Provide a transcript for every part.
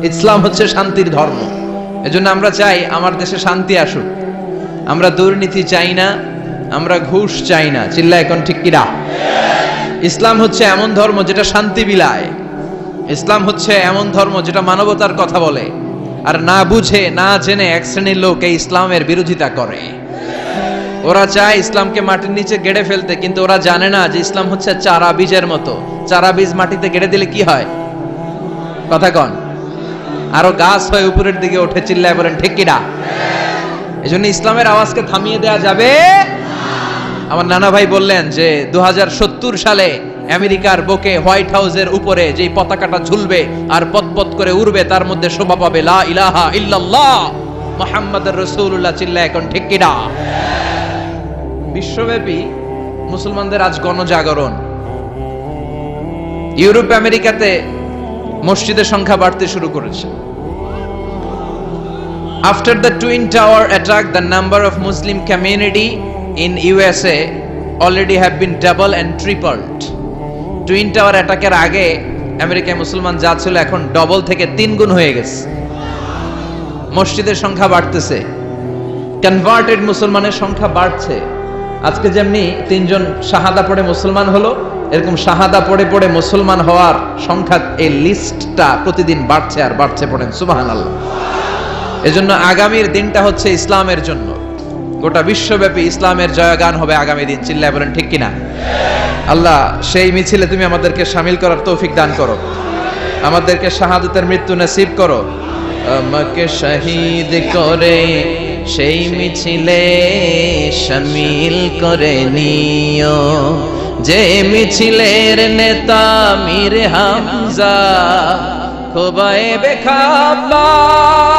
ইসলাম হচ্ছে শান্তির ধর্ম। এজন্য আমরা চাই আমার দেশে শান্তি আসুক। আমরা দুর্নীতি চাই না, আমরা ঘুষ চাই না। চিল্লা এখন ঠিক কিনা? ইসলাম হচ্ছে এমন ধর্ম যেটা শান্তি বিলায়। ইসলাম হচ্ছে এমন ধর্ম যেটা মানবতার কথা বলে। আর না বুঝে না জেনে এক শ্রেণীর লোক এই ইসলামের বিরোধিতা করে। ওরা চায় ইসলামকে মাটির নিচে গেড়ে ফেলতে, কিন্তু ওরা জানে না যে ইসলাম হচ্ছে চারা বীজের মতো। চারা বীজ মাটিতে গেড়ে দিলে কি হয়? কথা কন, আরো গাছ হয়ে উপরের দিকে ওঠে। চিল্লায় বলেন ঠিক কিনা? এজন্য ইসলামের আওয়াজকে থামিয়ে দেয়া যাবে। আমার নানা ভাই বললেন যে 2070 সালে আমেরিকার বুকে হোয়াইট হাউসের উপরে যে পতাকাটা ঝুলবে আর পতপত করে উড়বে, তার মধ্যে শোভা পাবে লা ইলাহা ইল্লাল্লাহ মুহাম্মাদুর রাসূলুল্লাহ। চিল্লায় এখন ঠিক কিনা? বিশ্বব্যাপী মুসলমানদের আজ গণজাগরণ। ইউরোপ আমেরিকাতে মসজিদের সংখ্যা বাড়তে শুরু করেছে। After the Twin Tower attack, the number of Muslim community in USA already have been double and tripled. Twin Tower অ্যাটাকের আগে আমেরিকায় মুসলমান যা ছিল এখন ডবল থেকে 3 গুণ হয়ে গেছে। মসজিদের সংখ্যা বাড়তেছে, কনভার্টেড মুসলমানের সংখ্যা বাড়ছে। আজকে যেমনি 3 জন শাহাদা পড়ে মুসলমান হলো, এরকম শাহাদা পড়ে পড়ে মুসলমান হওয়ার সংখ্যা, এই লিস্টটা প্রতিদিন বাড়ছে আর বাড়ছে। পড়েন সুবহানাল্লাহ। এজন্য আগামীর দিনটা হচ্ছে ইসলামের জন্য। গোটা বিশ্বব্যাপী ইসলামের জয়গান হবে আগামী দিন। চিল্লায় বলেন ঠিক কিনা? আল্লাহ সেই মিছিলে তুমি আমাদেরকে শামিল করার তৌফিক দান করো, আমাদেরকে শাহাদাতের মৃত্যু নসিব করো। আমাকে শহীদ করে সেই মিছিলে শামিল করে নিও, যে মিছিলের নেতা মীর হামজা খোবায়েবে খাব্বাব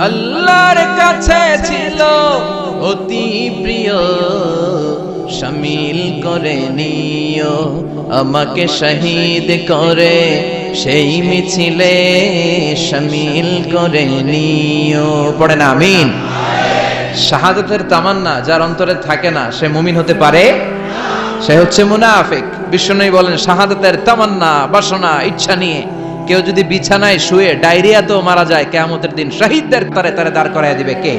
আল্লাহর কাছে ছিল অতি প্রিয়। শামিল করে নিও আমাকে শহীদ করে সেই মিছিলে শামিল করে নিও। পড়েন আমিন। শাহাদাতের তামান্না যার অন্তরে থাকে না সে মুমিন হতে পারে? সে হচ্ছে মুনাফিক। বিশ্বনবী বলেন শাহাদাতের তামান্না, বাসনা, ইচ্ছা নিয়ে কেউ যদি বিছানায় শুয়ে ডায়রিয়াতেও মারা যায়, কিয়ামতের দিন শহীদদের তারে তারে দাঁড় করায় দিবে কে?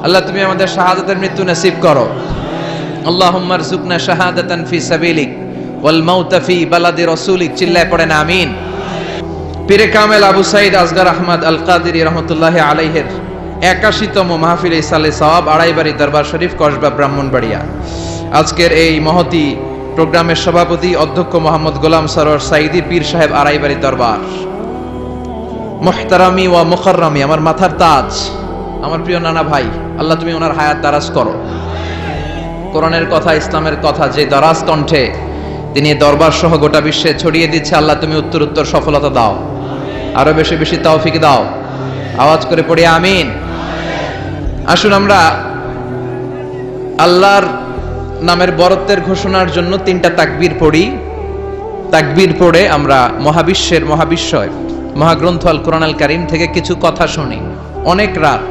আল্লাহ তুমি আমাদের শাহাদাতের মৃত্যু নসিব করো। আল্লাহুম্মা রযুকনা শাহাদাতান ফি সাবিলিক ওয়াল মাউতা ফি বালাদি রাসূলিক। চিল্লায় পড়েন আমিন। পীরে কামেল আবু সাঈদ আসগর আহমদ আল কাদেরী রাহমাতুল্লাহি আলাইহির 81তম মাহফিলে ইসালে সওয়াব আড়াইবাড়ি দরবার শরীফ, কসবা, ব্রাহ্মণবাড়িয়া। আজকের এই মহতি প্রোগ্রামের সভাপতি অধ্যক্ষ মোহাম্মদ গোলাম সরোয়ার সাঈদী পীর সাহেব, আড়াইবাড়ি দরবার। মুহতারামি ওয়া মুকাররামি, আমার মাথার তাজ, আমার প্রিয় নানা ভাই, আল্লাহ তুমি ওনার হায়াত দারাজ করো। কোরআনের কথা, ইসলামের কথা যে দারাজ কণ্ঠে তিনি দরবার সহ গোটা বিশ্বে ছড়িয়ে দিচ্ছে, আল্লাহ তুমি উত্তর উত্তর সফলতা দাও, আরো বেশি বেশি তৌফিক দাও। আওয়াজ করে পড়ি আমিন। আসুন আমরা আল্লাহর নামের বরত্বের ঘোষণার জন্য 3টা তাকবীর পড়ি। তাকবীর পড়ে আমরা মহাবিশ্বের মহাবিশ্বয় মহাগ্রন্থ আল কোরআন আল কারীম থেকে কিছু কথা শুনি। অনেক রাত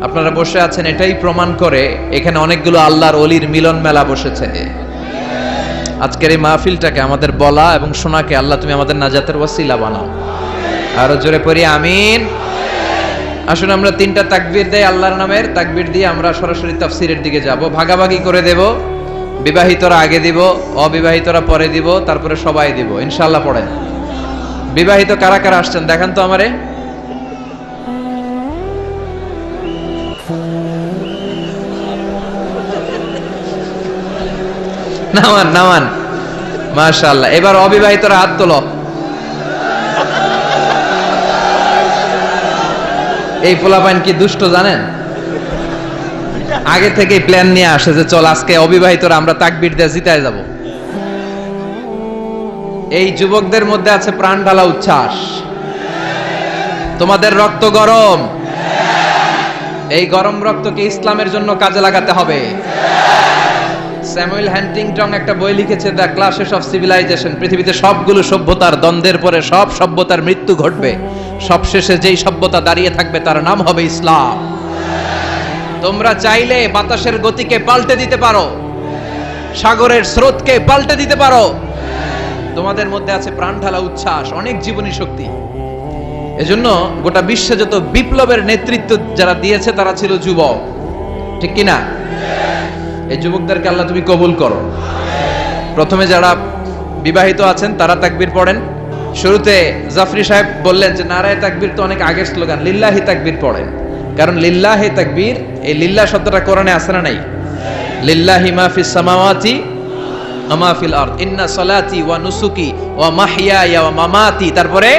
আপনারা বসে আছেন, এটাই প্রমাণ করে এখানে অনেকগুলো আল্লাহর ওলির মিলন মেলা বসেছে। আজকের এই মাহফিলটাকে, আমাদের বলা এবং শোনাকে আল্লাহ তুমি আমাদের নাজাতের ওয়াসিলা বানাও। আরো জোরে পড়ি আমিন। আসুন আমরা 3টা তাকবীর দেই আল্লাহর নামের। তাকবীর দিয়ে আমরা সরাসরি তাফসীরের দিকে যাব। ভাগাভাগি করে দেব। বিবাহিতরা আগে দিব, অবিবাহিতরা পরে দিব, তারপরে সবাই দিব ইনশাআল্লাহ। পড়েন। বিবাহিত কারা কারা আসছেন দেখান তো আমারে। নামান নামান, মাশাআল্লাহ। এবার অবিবাহিতরা হাত তোলো। এই পোলাপাইন কি দুষ্ট জানেন? আগে থেকে প্ল্যান নিয়ে আসে যে চল আজকে অবিবাহিতরা আমরা তাকবীর দিয়ে জিতায় যাব। এই যুবকদের মধ্যে আছে প্রাণ ঢালা উচ্ছ্বাস। তোমাদের রক্ত গরম, এই গরম রক্তকে ইসলামের জন্য কাজে লাগাতে হবে। স্যামুয়েল হ্যান্টিংটন একটা বই লিখেছে, দ্য ক্লাশেস অফ সিভিলাইজেশন। পৃথিবীতে সবগুলো সভ্যতার দ্বন্দ্বের পরে সব সভ্যতার মৃত্যু ঘটবে, সবশেষে যেই সভ্যতা দাঁড়িয়ে থাকবে তার নাম হবে ইসলাম। তোমরা চাইলে বাতাসের গতিকে পাল্টে দিতে পারো, সাগরের স্রোতকে পাল্টে দিতে পারো, তোমাদের মধ্যে আছে প্রাণ ঢালা উচ্ছ্বাস, অনেক জীবনী শক্তি। এজন্য গোটা বিশ্বে যত বিপ্লবের নেতৃত্ব যারা দিয়েছে তারা ছিল যুবক, ঠিক কিনা? এই যুবকদেরকে আল্লাহ তুমি কবুল করো। প্রথমে যারা বিবাহিত আছেন তারা তাকবীর পড়েন। শুরুতে জাফরি সাহেব বললেন যে নারায়ে তাকবীর তো অনেক আগের স্লোগান, লিল্লাহি তাকবীর পড়েন। কারণ লিল্লাহি তাকবীর, এই লিল্লাহ শব্দটা কোরআনে আছে না নাই? লিল্লাহি মা ফিস সামাওয়াতি ওয়া মা ফিল আরদ, ইন্না সালাতি ওয়া নুসুকি ওয়া মাহইয়ায়া ওয়া মামাতি, তারপরে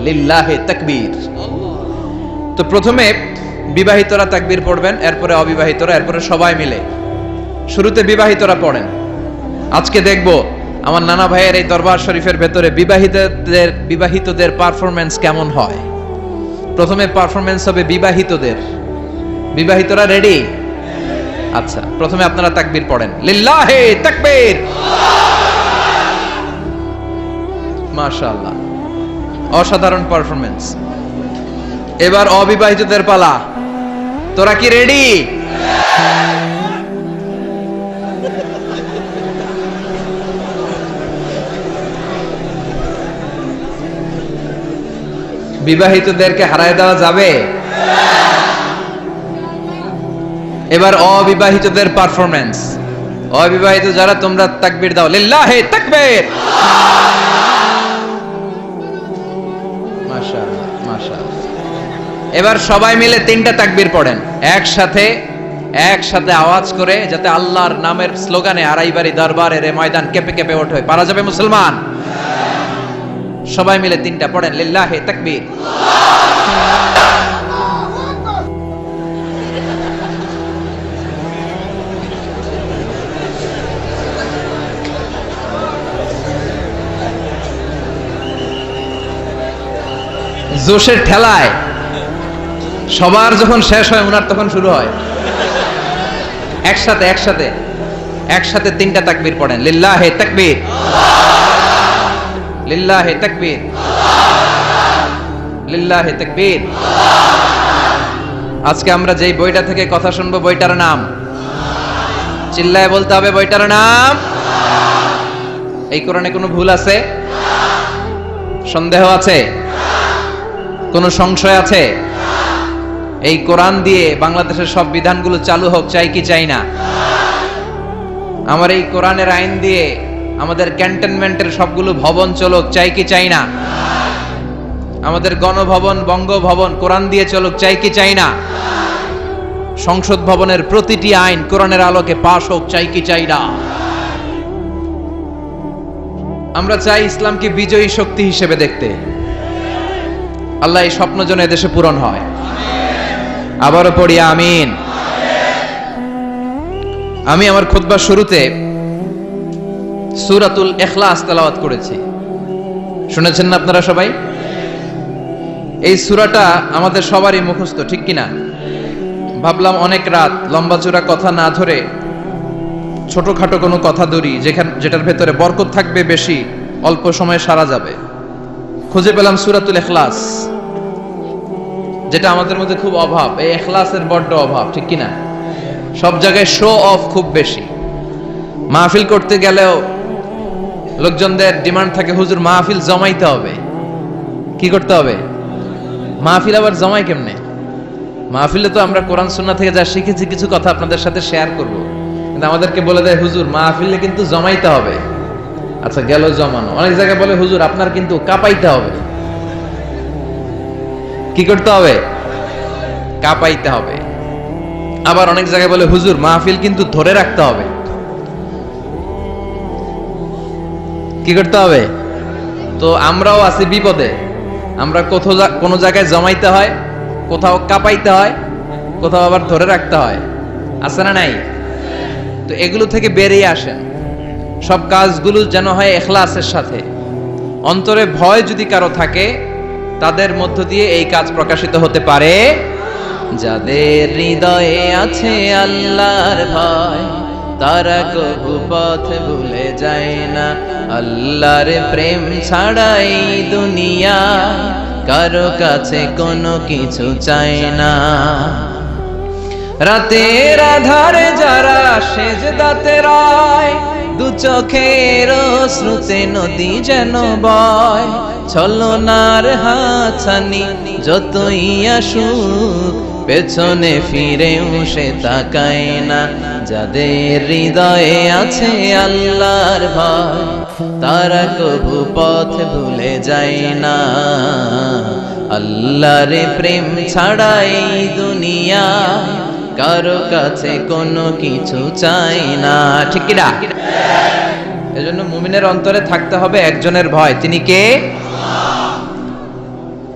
লিল্লাহি তাকবীর। তো প্রথমে বিবাহিতরা তাকবীর পড়বেন, এরপরে অবিবাহিতরা, এরপরে সবাই মিলে। শুরুতে বিবাহিতরা পড়েন। আজকে দেখব আমার নানা ভাইয়ের এই দরবার শরীফের ভেতরে বিবাহিতদের পারফরম্যান্স কেমন হয়। প্রথমে পারফরম্যান্স হবে বিবাহিতদের। বিবাহিতরা রেডি? আচ্ছা, প্রথমে আপনারা তাকবীর পড়েন, লিল্লাহি তাকবীর। মাশাআল্লাহ, অসাধারণ পারফরম্যান্স। এবার অবিবাহিতদের পালা। তোরা কি রেডি? বিবাহিতদেরকে হারায় দেওয়া যাবে? এবার অবিবাহিতদের পারফরম্যান্স। অবিবাহিত যারা, তোমরা তাকবীর দাও, লিল্লাহি তাকবীর। মাশাআল্লাহ, মাশাআল্লাহ। এবার সবাই মিলে তিনটা তাকবীর পড়েন একসাথে আওয়াজ করে, যাতে আল্লাহর নামের স্লোগানে আড়াইবাড়ি দরবারের ময়দান কেঁপে কেঁপে ওঠে। পারা যাবে মুসলমান? সবাই মিলে তিনটা পড়েন, লিল্লাহি তাকবীর। জোশের ঠেলায় সবার যখন শেষ হয় উনার তখন শুরু হয়। একসাথে তিনটা তাকবীর পড়েন, লিল্লাহি তাকবীর, লিল্লাহি তাকবীর, লিল্লাহি তাকবীর। আজকে আমরা যেই বইটা থেকে কথা শুনবো বইটার নাম চিল্লায় বলতে হবে, বইটার নাম। এই কোরআনে কোনো ভুল আছে? সন্দেহ আছে? কোনো সংশয় আছে? এই কোরআন দিয়ে বাংলাদেশের সব বিধানগুলো চালু হোক, চাই কি চাই না? আমার এই কোরআনের আইন দিয়ে আমাদের ক্যান্টনমেন্টের সবগুলো ভবন চলুক, চাই কি চাই না? আমাদের গণভবন, বঙ্গভবন কোরআন দিয়ে চলুক, চাই কি চাই না? সংসদ ভবনের প্রতিটি আইন কোরআনের আলোকে পাশ হোক, চাই কি চাই না? আমরা চাই ইসলামকে বিজয়ী শক্তি হিসেবে দেখতে। আল্লাহ এই স্বপ্ন যেন এদেশে পূরণ হয়। আবারও পড়ি আমিন। আমি আমার খুতবার শুরুতে সূরাতুল ইখলাস তেলাওয়াত করেছি, শুনেছেন না আপনারা সবাই? এই সূরাটা আমাদের সবারই মুখস্থ, ঠিক কিনা? ভাবলাম অনেক রাত লম্বা চূড়া কথা না ধরে ছোটখাটো কোনো কথা ধরি, যেটার ভেতরে বরকত থাকবে বেশি, অল্প সময়ে সারা যাবে। খুঁজে পেলাম সূরাতুল ইখলাস, যেটা আমাদের মধ্যে খুব অভাব। এই ইখলাসের বড্ড অভাব, ঠিক কিনা? সব জায়গায় শো অফ খুব বেশি। মাহফিল করতে গেলেও লোকজনদের ডিমান্ড থাকে, হুজুর মাহফিল জমাইতে হবে। কি করতে হবে? মাহফিল আবার জমাই কেমনে? মাহফিলে তো আমরা কোরআন সুন্নাহ থেকে যা শিখেছি কিছু কথা আপনাদের সাথে শেয়ার করব, কিন্তু আমাদেরকে বলে দেয় হুজুর মাহফিলে কিন্তু জমাইতে হবে। আচ্ছা, গেল জমানো। অনেক জায়গায় বলে হুজুর আপনার কিন্তু কাঁপাইতে হবে। কি করতে হবে? কাঁপাইতে হবে। আবার অনেক জায়গায় বলে হুজুর মাহফিল কিন্তু ধরে রাখতে হবে। কি করতে হবে? তো আমরাও আছি বিপদে। আমরা কোন জায়গায় জমাইতে হয়, কোথাও কাঁপাইতে হয়, কোথাও আবার ধরে রাখতে হয়। আছে না নাই? তো এগুলো থেকে বেরিয়ে আসেন। সব কাজগুলো যেন হয় ইখলাসের সাথে। অন্তরে ভয় যদি কারো থাকে, তাদের মধ্য দিয়ে এই কাজ প্রকাশিত হতে পারে। যাদের হৃদয়ে আছে আল্লাহর ভয়, তারা কবু পথ ভুলে যায় না। আল্লাহর প্রেম ছাড়া এই দুনিয়া কারো কাছে কোনো কিছু চায় না। রাতের আধারে যারা সেজদাতে রয়, দু চোখের শ্রুতে নদী যেন বয়, ছলনার হাতছানি যতই আসুক পেছনে ফিরেও সে তাকায় না। যাদের হৃদয়ে আছে আল্লাহর ভয়, তারা কবু পথ ভুলে যায় না। আল্লাহর প্রেম ছাড়া এই দুনিয়া কারো কাছে কোনো কিছু চাই না, ঠিক কি না? এজন্য মুমিনের অন্তরে থাকতে হবে একজনের ভয়, তিনি কে?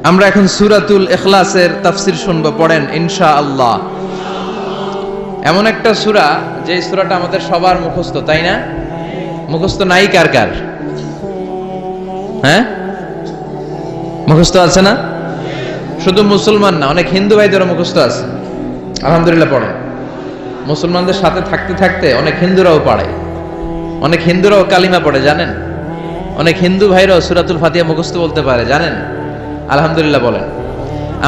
আমরা এখন সূরাতুল ইখলাসের তাফসীর শুনবো, পড়েন ইনশাআল্লাহ। এমন একটা সূরা যে সূরাটা আমাদের সবার মুখস্থ, তাই না? মুখস্থ নাই কার কার? হ্যাঁ, মুখস্থ আছে না? শুধু মুসলমান না, অনেক হিন্দু ভাইদেরও মুখস্থ আছে। আলহামদুলিল্লাহ পড়েন। মুসলমানদের সাথে থাকতে থাকতে অনেক হিন্দুরাও পড়ে, অনেক হিন্দুরাও কালিমা পড়ে, জানেন? অনেক হিন্দু ভাইরাও সূরাতুল ফাতিহা মুখস্থ বলতে পারে, জানেন? আলহামদুলিল্লাহ বলেন।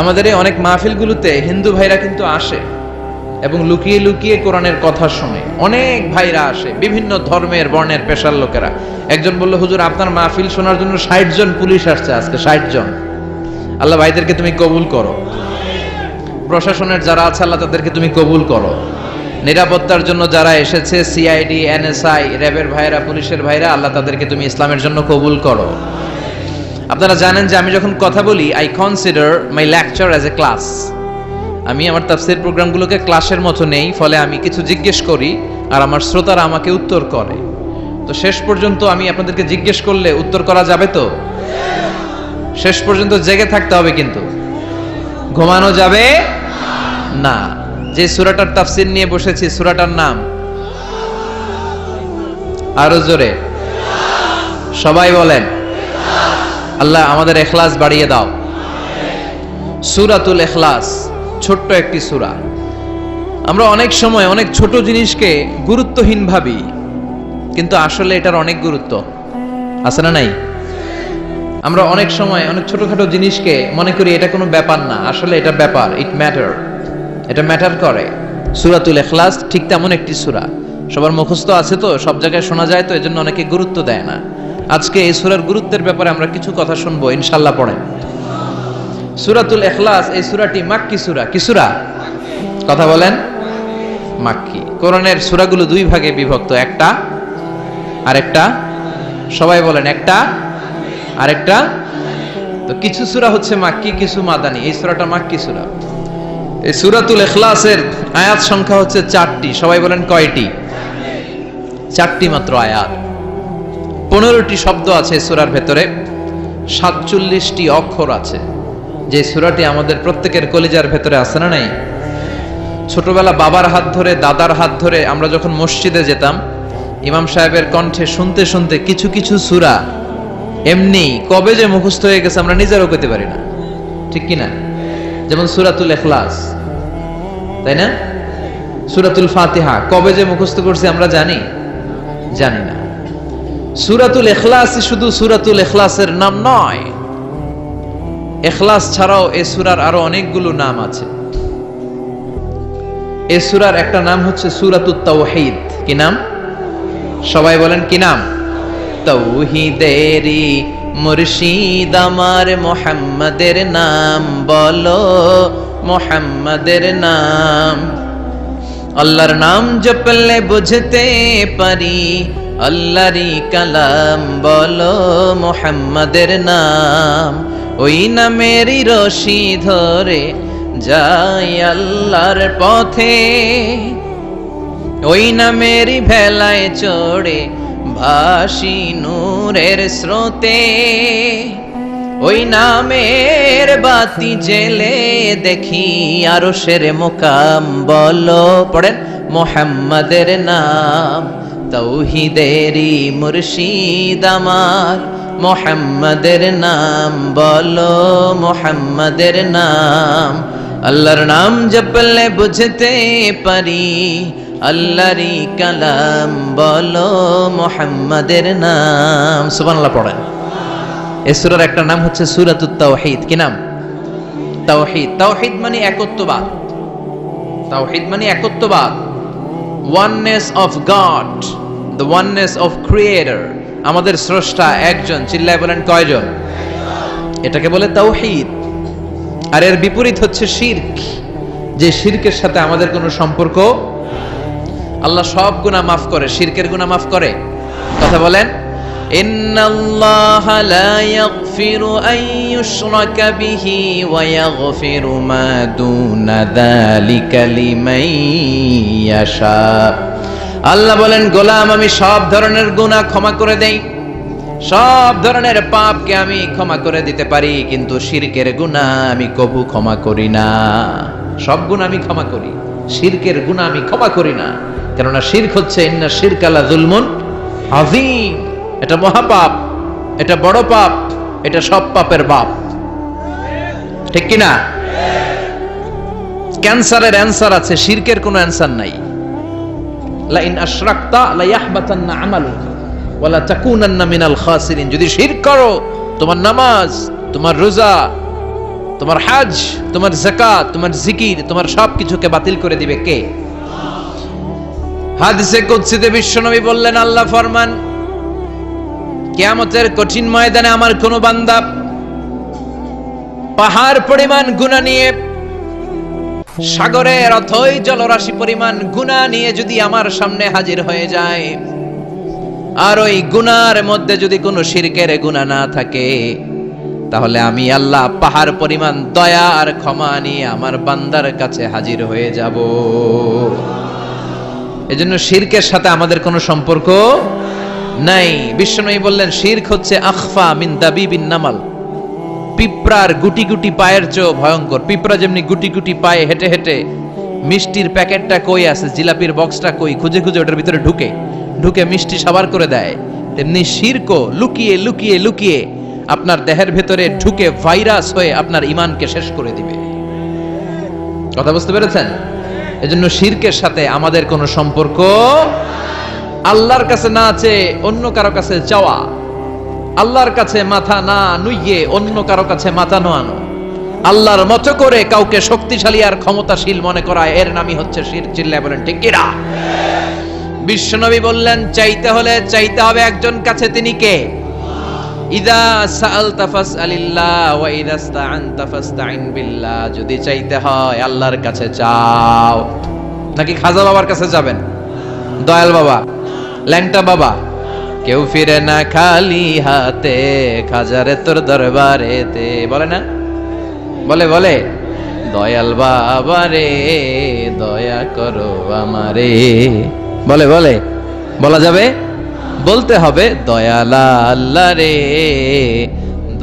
আমাদের এই অনেক মাহফিলগুলোতে হিন্দু ভাইরা কিন্তু আসে এবং লুকিয়ে লুকিয়ে কোরআনের কথা শুনে। অনেক ভাইরা আসে, বিভিন্ন ধর্মের বর্ণের পেশার লোকেরা। একজন বলল, হুজুর আপনার মাহফিল শোনার জন্য 60 জন পুলিশ আসছে আজকে, 60 জন। আল্লাহ ভাইদেরকে তুমি কবুল করো, প্রশাসনের যারা আছে আল্লাহ তাদেরকে তুমি কবুল করো, নিরাপত্তার জন্য যারা এসেছে সিআইডি, এনএসআই, র্যাবের ভাইরা, পুলিশের ভাইরা, আল্লাহ তাদেরকে তুমি ইসলামের জন্য কবুল করো। আপনারা জানেন যে আমি যখন কথা বলি, I consider my lecture as a class. আমি আমার তাফসীর প্রোগ্রামগুলোকে ক্লাসের মতো নেই, ফলে আমি কিছু জিজ্ঞেস করি আর আমার শ্রোতারা আমাকে উত্তর করে। তো শেষ পর্যন্ত আমি আপনাদেরকে জিজ্ঞেস করলে উত্তর করা যাবে তো? শেষ পর্যন্ত জেগে থাকতে হবে, কিন্তু ঘুমানো যাবে না। যে সূরাটার তাফসীর নিয়ে বসেছি, সূরাটার নাম আরো জোরে সবাই বলেন। আল্লাহ আমাদের ইখলাস বাড়িয়ে দাও। সূরাতুল ইখলাস ছোট্ট একটি সূরা। আমরা অনেক সময় অনেক ছোট জিনিসকে গুরুত্বহীন ভাবি, কিন্তু আসলে এটার অনেক গুরুত্ব আছে না নাই? আমরা অনেক সময় অনেক ছোটখাটো জিনিসকে মনে করি এটা কোনো ব্যাপার না, আসলে এটা ব্যাপার, ইট ম্যাটার, এটা ম্যাটার করে। সূরাতুল ইখলাস ঠিক তেমন একটি সূরা। সবার মুখস্থ আছে তো, সব জায়গায় শোনা যায় তো, এজন্য অনেকে গুরুত্ব দেয় না। আজকে এই সূরার গুরুত্বের ব্যাপারে আমরা কিছু কথা শুনবো ইনশাআল্লাহ, পড়েন। সূরাতুল ইখলাস এই সূরাটি মাক্কি সূরা। কি সূরা? কথা বলেন, মাক্কি। কোরআনের সূরাগুলো দুই ভাগে বিভক্ত, একটা আরেকটা। সবাই বলেন, একটা আরেকটা। তো কিছু সূরা হচ্ছে মাক্কি, কিছু মাদানী। এই সূরাটা মাক্কি সূরা। এই সূরাতুল ইখলাসের আয়াত সংখ্যা হচ্ছে 4টি। সবাই বলেন কয়টি? 4টি মাত্র আয়াত। 15টি শব্দ আছে সূরার ভেতরে, 47টি অক্ষর আছে। যে সূরাটি আমাদের প্রত্যেকের কলিজার ভেতরে আছে না নাই? ছোটবেলা বাবার হাত ধরে, দাদার হাত ধরে আমরা যখন মসজিদে যেতাম, ইমাম সাহেবের কণ্ঠে শুনতে শুনতে কিছু কিছু সূরা এমনি কবে যে মুখস্থ হয়ে গেছে আমরা নিজেরও কইতে পারি না, ঠিক কি না? যেমন সূরাতুল ইখলাস, তাই না? সূরাতুল ফাতিহা কবে যে মুখস্থ করছি আমরা জানি না। সূরাতুল ইখলাস শুধু সূরাতুল ইখলাসের নাম নয়, ইখলাস ছাড়াও এই সূরার আরো অনেকগুলো নাম আছে। এই সূরার একটা নাম হচ্ছে সূরাতুত তাওহীদ। কি নাম? সবাই বলেন, কি নাম? তাওহীদেরই মুর্শিদ আমার মুহাম্মাদের নাম বলো, মুহাম্মাদের নাম। আল্লাহর নাম জপলে বুঝতে পারি আল্লাহরই কালাম বলো, মুহাম্মাদের নাম। ওই নামেরই রশি ধরে যাই আল্লাহর পথে, ওই নামেরই ভেলায় চড়ে ভাসি নূরের স্রোতে। ওই নামের বাতি জেলে দেখি আরশের মুকাম বলো, পড়েন, মুহাম্মাদের নাম। তাওহীদেরই মুর্শিদ আমার মুহাম্মাদের নাম বলো, মুহাম্মাদের নাম। আল্লাহর নাম জপলে বুঝতে পারি আল্লাহরই কালাম বলো, মুহাম্মাদের নাম। সুবহানাল্লাহ পড়েন। এই সূরার একটা নাম হচ্ছে সূরাতুত তাওহীদ। কি নাম? তাওহীদ। তাওহীদ মানে একত্ববাদ। তাওহীদ মানে একত্ববাদ, oneness of God, the oneness of creator, আমাদের স্রষ্টা একজন, চিল্লায় বলেন কয়জন? এটাকে বলে তাওহীদ। আর এর বিপরীত হচ্ছে শিরক, যে শিরকের সাথে আমাদের কোনো সম্পর্ক। আল্লাহ সব গুনাহ মাফ করে, শিরকের গুনাহ মাফ করে? কথা বলেন। ইন্নাল্লাহা লা ইয়াগফিরু আন ইউশরাকা বিহি ওয়া ইয়াগফিরু মা দুনা যালিকা লিমান ইয়াশা। আল্লাহ বলেন, গোলাম আমি সব ধরনের গুনাহ ক্ষমা করে দেই, সব ধরনের পাপকে আমি ক্ষমা করে দিতে পারি, কিন্তু শিরকের গুনাহ আমি কবু ক্ষমা করি না। সব গুনাহ আমি ক্ষমা করি, শিরকের গুনাহ আমি ক্ষমা করি না। কেননা শিরক হচ্ছে ইন্না শিরকা লা যুলমুন আযীম, এটা মহাপাপ, এটা বড় পাপ, এটা সব পাপের বাপ। ঠিক কি না? ক্যান্সারের অ্যানসার আছে, শিরকের কোনো অ্যানসার নাই। লা ইন আশরাকতা লা ইয়াহবাতান্না আমালুকা ওয়া লা তাকুনান্না মিনাল খাসিরিন। যদি শিরক করো, তোমার নামাজ, তোমার রোজা, তোমার হজ, তোমার যাকাত, তোমার জিকির, তোমার সবকিছুকে বাতিল করে দিবে কে? হাদিসে কুদসিতে বিশ্বনবী বললেন, আল্লাহ ফরমান, কিয়ামতের কঠিন ময়দানে আমার কোন বান্দা পাহাড় পরিমাণ গুনাহ নিয়ে, সাগরের অথই জলরাশি পরিমাণ গুনাহ নিয়ে যদি আমার সামনে হাজির হয়ে যায়, আর ওই গুনার মধ্যে যদি কোনো শিরকের গুনাহ না থাকে, তাহলে আমি আল্লাহ পাহাড় পরিমাণ দয়া আর ক্ষমা নিয়ে আমার বান্দার কাছে হাজির হয়ে যাব। এজন্য শিরকের সাথে আমাদের কোনো সম্পর্ক নাই। বিশ্বনবী বললেন, শিরক হচ্ছে আখফা মিন দাবিবিন নামাল, পিঁপড়ার গুটি গুটি পায়ের চেয়েও ভয়ঙ্কর। পিঁপড়া যেমনি গুটি গুটি পায়ে হেঁটে হেঁটে মিষ্টির প্যাকেটটা কই আছে, জিলাপির বক্সটা কই খুঁজে খুঁজে ওটার ভিতরে ঢুকে ঢুকে মিষ্টি সাবার করে দেয়, তেমনি শিরকও লুকিয়ে লুকিয়ে লুকিয়ে আপনার দেহের ভেতরে ঢুকে ভাইরাস হয়ে আপনার ঈমানকে শেষ করে দিবে। কথা বুঝতে পেরেছেন? এজন্য শিরকের সাথে আমাদের কোনো সম্পর্ক আল্লাহর কাছে না আছে অন্য কারো কাছে চাওয়া, আল্লাহর কাছে মাথা না নুইয়ে অন্য কারো কাছে মাথা নোয়ানো, আল্লাহর মতো করে কাউকে শক্তিশালী আর ক্ষমতাশীল মনে করা, এর নামই হচ্ছে শিরক। চিল্লায় বলেন ঠিক কিনা? বিশ্বনবী বললেন, চাইতে হলে চাইতে হবে একজন কাছে, তিনি কে? ইদা সাআলতা ফাসআলিল্লাহ ওয়া ইদা ইসতাআনতা ফাসতাইন বিল্লাহ। যদি চাইতে হয় আল্লাহর কাছে চাও। নাকি খাজা বাবার কাছে যাবেন? দয়াল বাবা, ল্যাংটা বাবা, কেউ ফিরে না খালি হাতে, খাজারে তোর দরবারেতে, বলে না? বলে বলে দয়াল বাবা রে দয়া করো আমারে, বলে বলে বলা যাবে? বলতে হবে, দয়াল আল্লাহ রে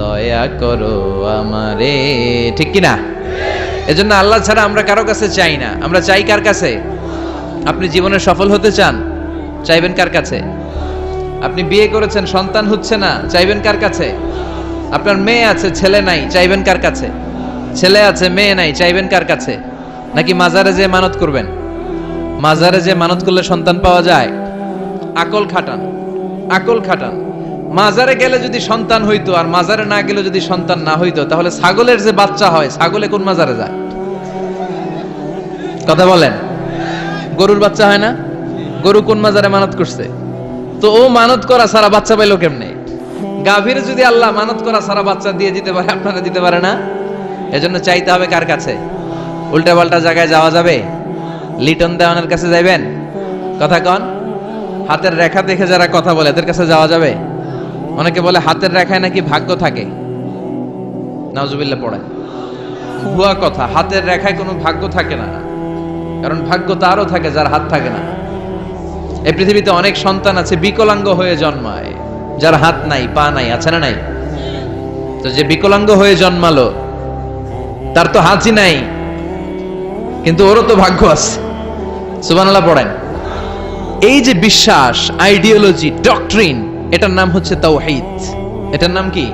দয়া করো আমারে। ঠিক কি না? এজন্য আল্লাহ ছাড়া আমরা কারো কাছে চাই না। আমরা চাই কার কাছে? আপনি জীবনে সফল হতে চান, চাইবেন কার কাছে? আপনি বিয়ে করেছেন, সন্তান হচ্ছে না, চাইবেন কার কাছে? আপনার মেয়ে আছে, ছেলে নাই, চাইবেন কার কাছে? ছেলে আছে, মেয়ে নাই, চাইবেন কার কাছে? নাকি মাজারে যে মানত করবেন? মাজারে যে মানত করলে সন্তান পাওয়া যায়? আকল খাটান, আকল খাটান। মাজারে গেলে যদি সন্তান হইতো আর মাজারে না গেলে যদি সন্তান না হইতো, তাহলে ছাগলের যে বাচ্চা হয়, ছাগলে কোন মাজারে যায়? কথা বলেন। গরুর বাচ্চা হয় না? গরু কোন মাজারে মানত করছে? তো ও মানত করা সারা বাচ্চা পাইলো কেমনে? গাভীর যদি আল্লাহ মানত করা সারা বাচ্চা দিয়ে দিতে পারে, আপনারা দিতে পারে না? এজন্য চাইতে হবে কার কাছে? উল্টা পাল্টা জায়গায় যাওয়া যাবে? লিটন দেওয়ানের কাছে যাইবেন? কথা কন। হাতের রেখা দেখে যারা কথা বলে এদের কাছে যাওয়া যাবে? অনেকে বলে হাতের রেখায় নাকি ভাগ্য থাকে। নাউজুবিল্লাহ পড়ে। ভুয়া কথা, হাতের রেখায় কোনো ভাগ্য থাকে না। কারণ ভাগ্য তারও থাকে যার হাত থাকে না। এই পৃথিবীতে অনেক সন্তান আছে বিকলাঙ্গ হয়ে জন্মায়, যার হাত নাই, পা নাই, আছে না নাই? তো যে বিকলাঙ্গ হয়ে জন্মালো তার তো হাতই নাই, কিন্তু ওরও তো ভাগ্য আছে। সুবহানাল্লাহ পড়েন। এই যে বিশ্বাস, আইডিওলজি, ডক্ট্রিন, এটার নাম হচ্ছে তাওহীদ। এটার নাম কি?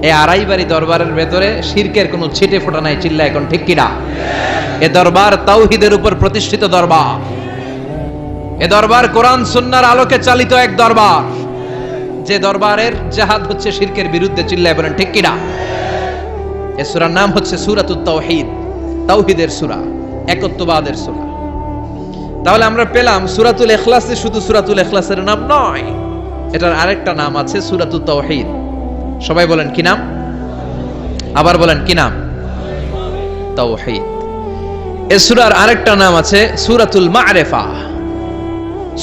এই আড়াইবাড়ি দরবারের ভেতরে শিরকের কোনো ছিটে ফোটা নাই। চিল্লা এখন ঠিক কিনা? এ দরবার তাওহীদের উপর প্রতিষ্ঠিত দরবার। এ দরবার কোরআন সুন্নাহর আলোকে চালিত এক দরবার, যে দরবারের জিহাদ হচ্ছে শিরকের বিরুদ্ধে। চিল্লায় বলেন ঠিক কিনা? এ সূরার নাম হচ্ছে সূরাতুত তাওহীদ, তাওহীদের সূরা, একত্ববাদের সূরা। তাহলে আমরা পেলাম সূরাতুল ইখলাসে শুধু সূরাতুল ইখলাসের নাম নয়, এটার আরেকটা নাম আছে সূরাতুত তাওহীদ। সবাই বলেন কি নাম? আবার বলেন কি নাম? তাওহীদ। এই সূরার আরেকটা নাম আছে সূরাতুল মা'রিফা।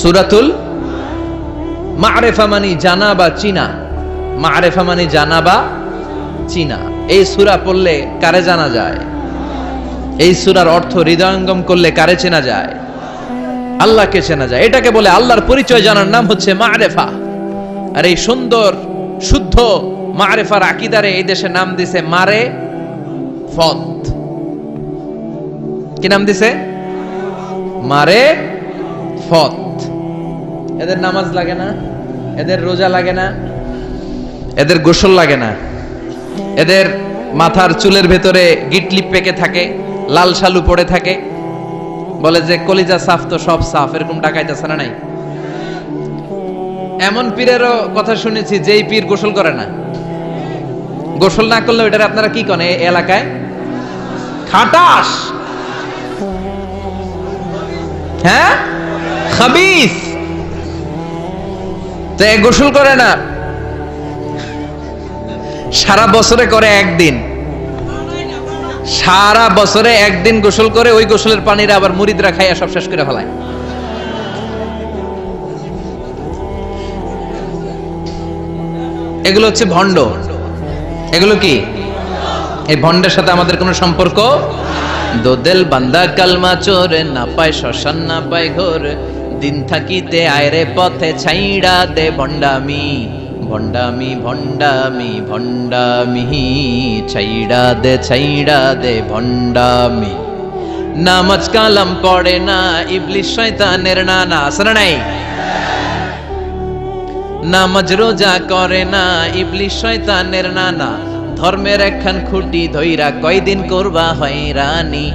সূরাতুল মা'রিফা মানে জানা বা চিনা। মা'রিফা মানে জানা বা চিনা। এই সূরা পড়লে কারে জানা যায়? এই সূরার অর্থ হৃদয়ঙ্গম করলে কারে চেনা যায়? আল্লাহকে চেনা যায়। এটাকে বলে আল্লাহর পরিচয় জানার নাম হচ্ছে মা'রিফা। আর এই সুন্দর শুদ্ধ মা'রিফার আকীদারে এই দেশে নাম দিছে মারে ফত। কি নাম দিছে? মারে ফত। এদের নামাজ লাগে না, এদের রোজা লাগে না, এদের গোসল লাগে না, এদের মাথার চুলের ভেতরে গিটলিপ পেকে থাকে, লাল শালু পড়ে থাকে, বলে যে কলিজা সাফ তো সব সাফ, এরকম ডাকাইতেছে না নাই? এমন পীরেরও কথা শুনেছি যেই পীর গোসল করে না। গোসল না করলে ওইটার আপনারা কি করেন এই এলাকায়? খাটাস। হ্যাঁ, খাবিস। তো গোসল করে না, সারা বছরে করে একদিন, সারা বছরে একদিন গোসল করে, ওই গোসলের পানিরা আবার মুরিদরা খাইয়া সব শেষ করে ফেলায়। এগুলো হচ্ছে ভণ্ড। এগুলো কি? এই ভণ্ডের সাথে আমাদের কোনো সম্পর্ক? দোদেল বান্দা কালমা চোরে, না পায় শ্মশান না পায় ঘোর, দিন থাকিতে আয়রে পথে ছাইড়া দে ভণ্ডামি, ভণ্ডামি ভণ্ডামি ভণ্ডামি, ছাইড়া দে ভণ্ডামি। নামাজ কালাম পড়ে না, ইবলিশ শয়তানের নানা। আসলে নাই? নামাজ রোজা করে না, ইবলিশ শয়তানের নানা। ধর্মের একখান খুঁটি ধইরা কয়দিন করবা হয়রানি,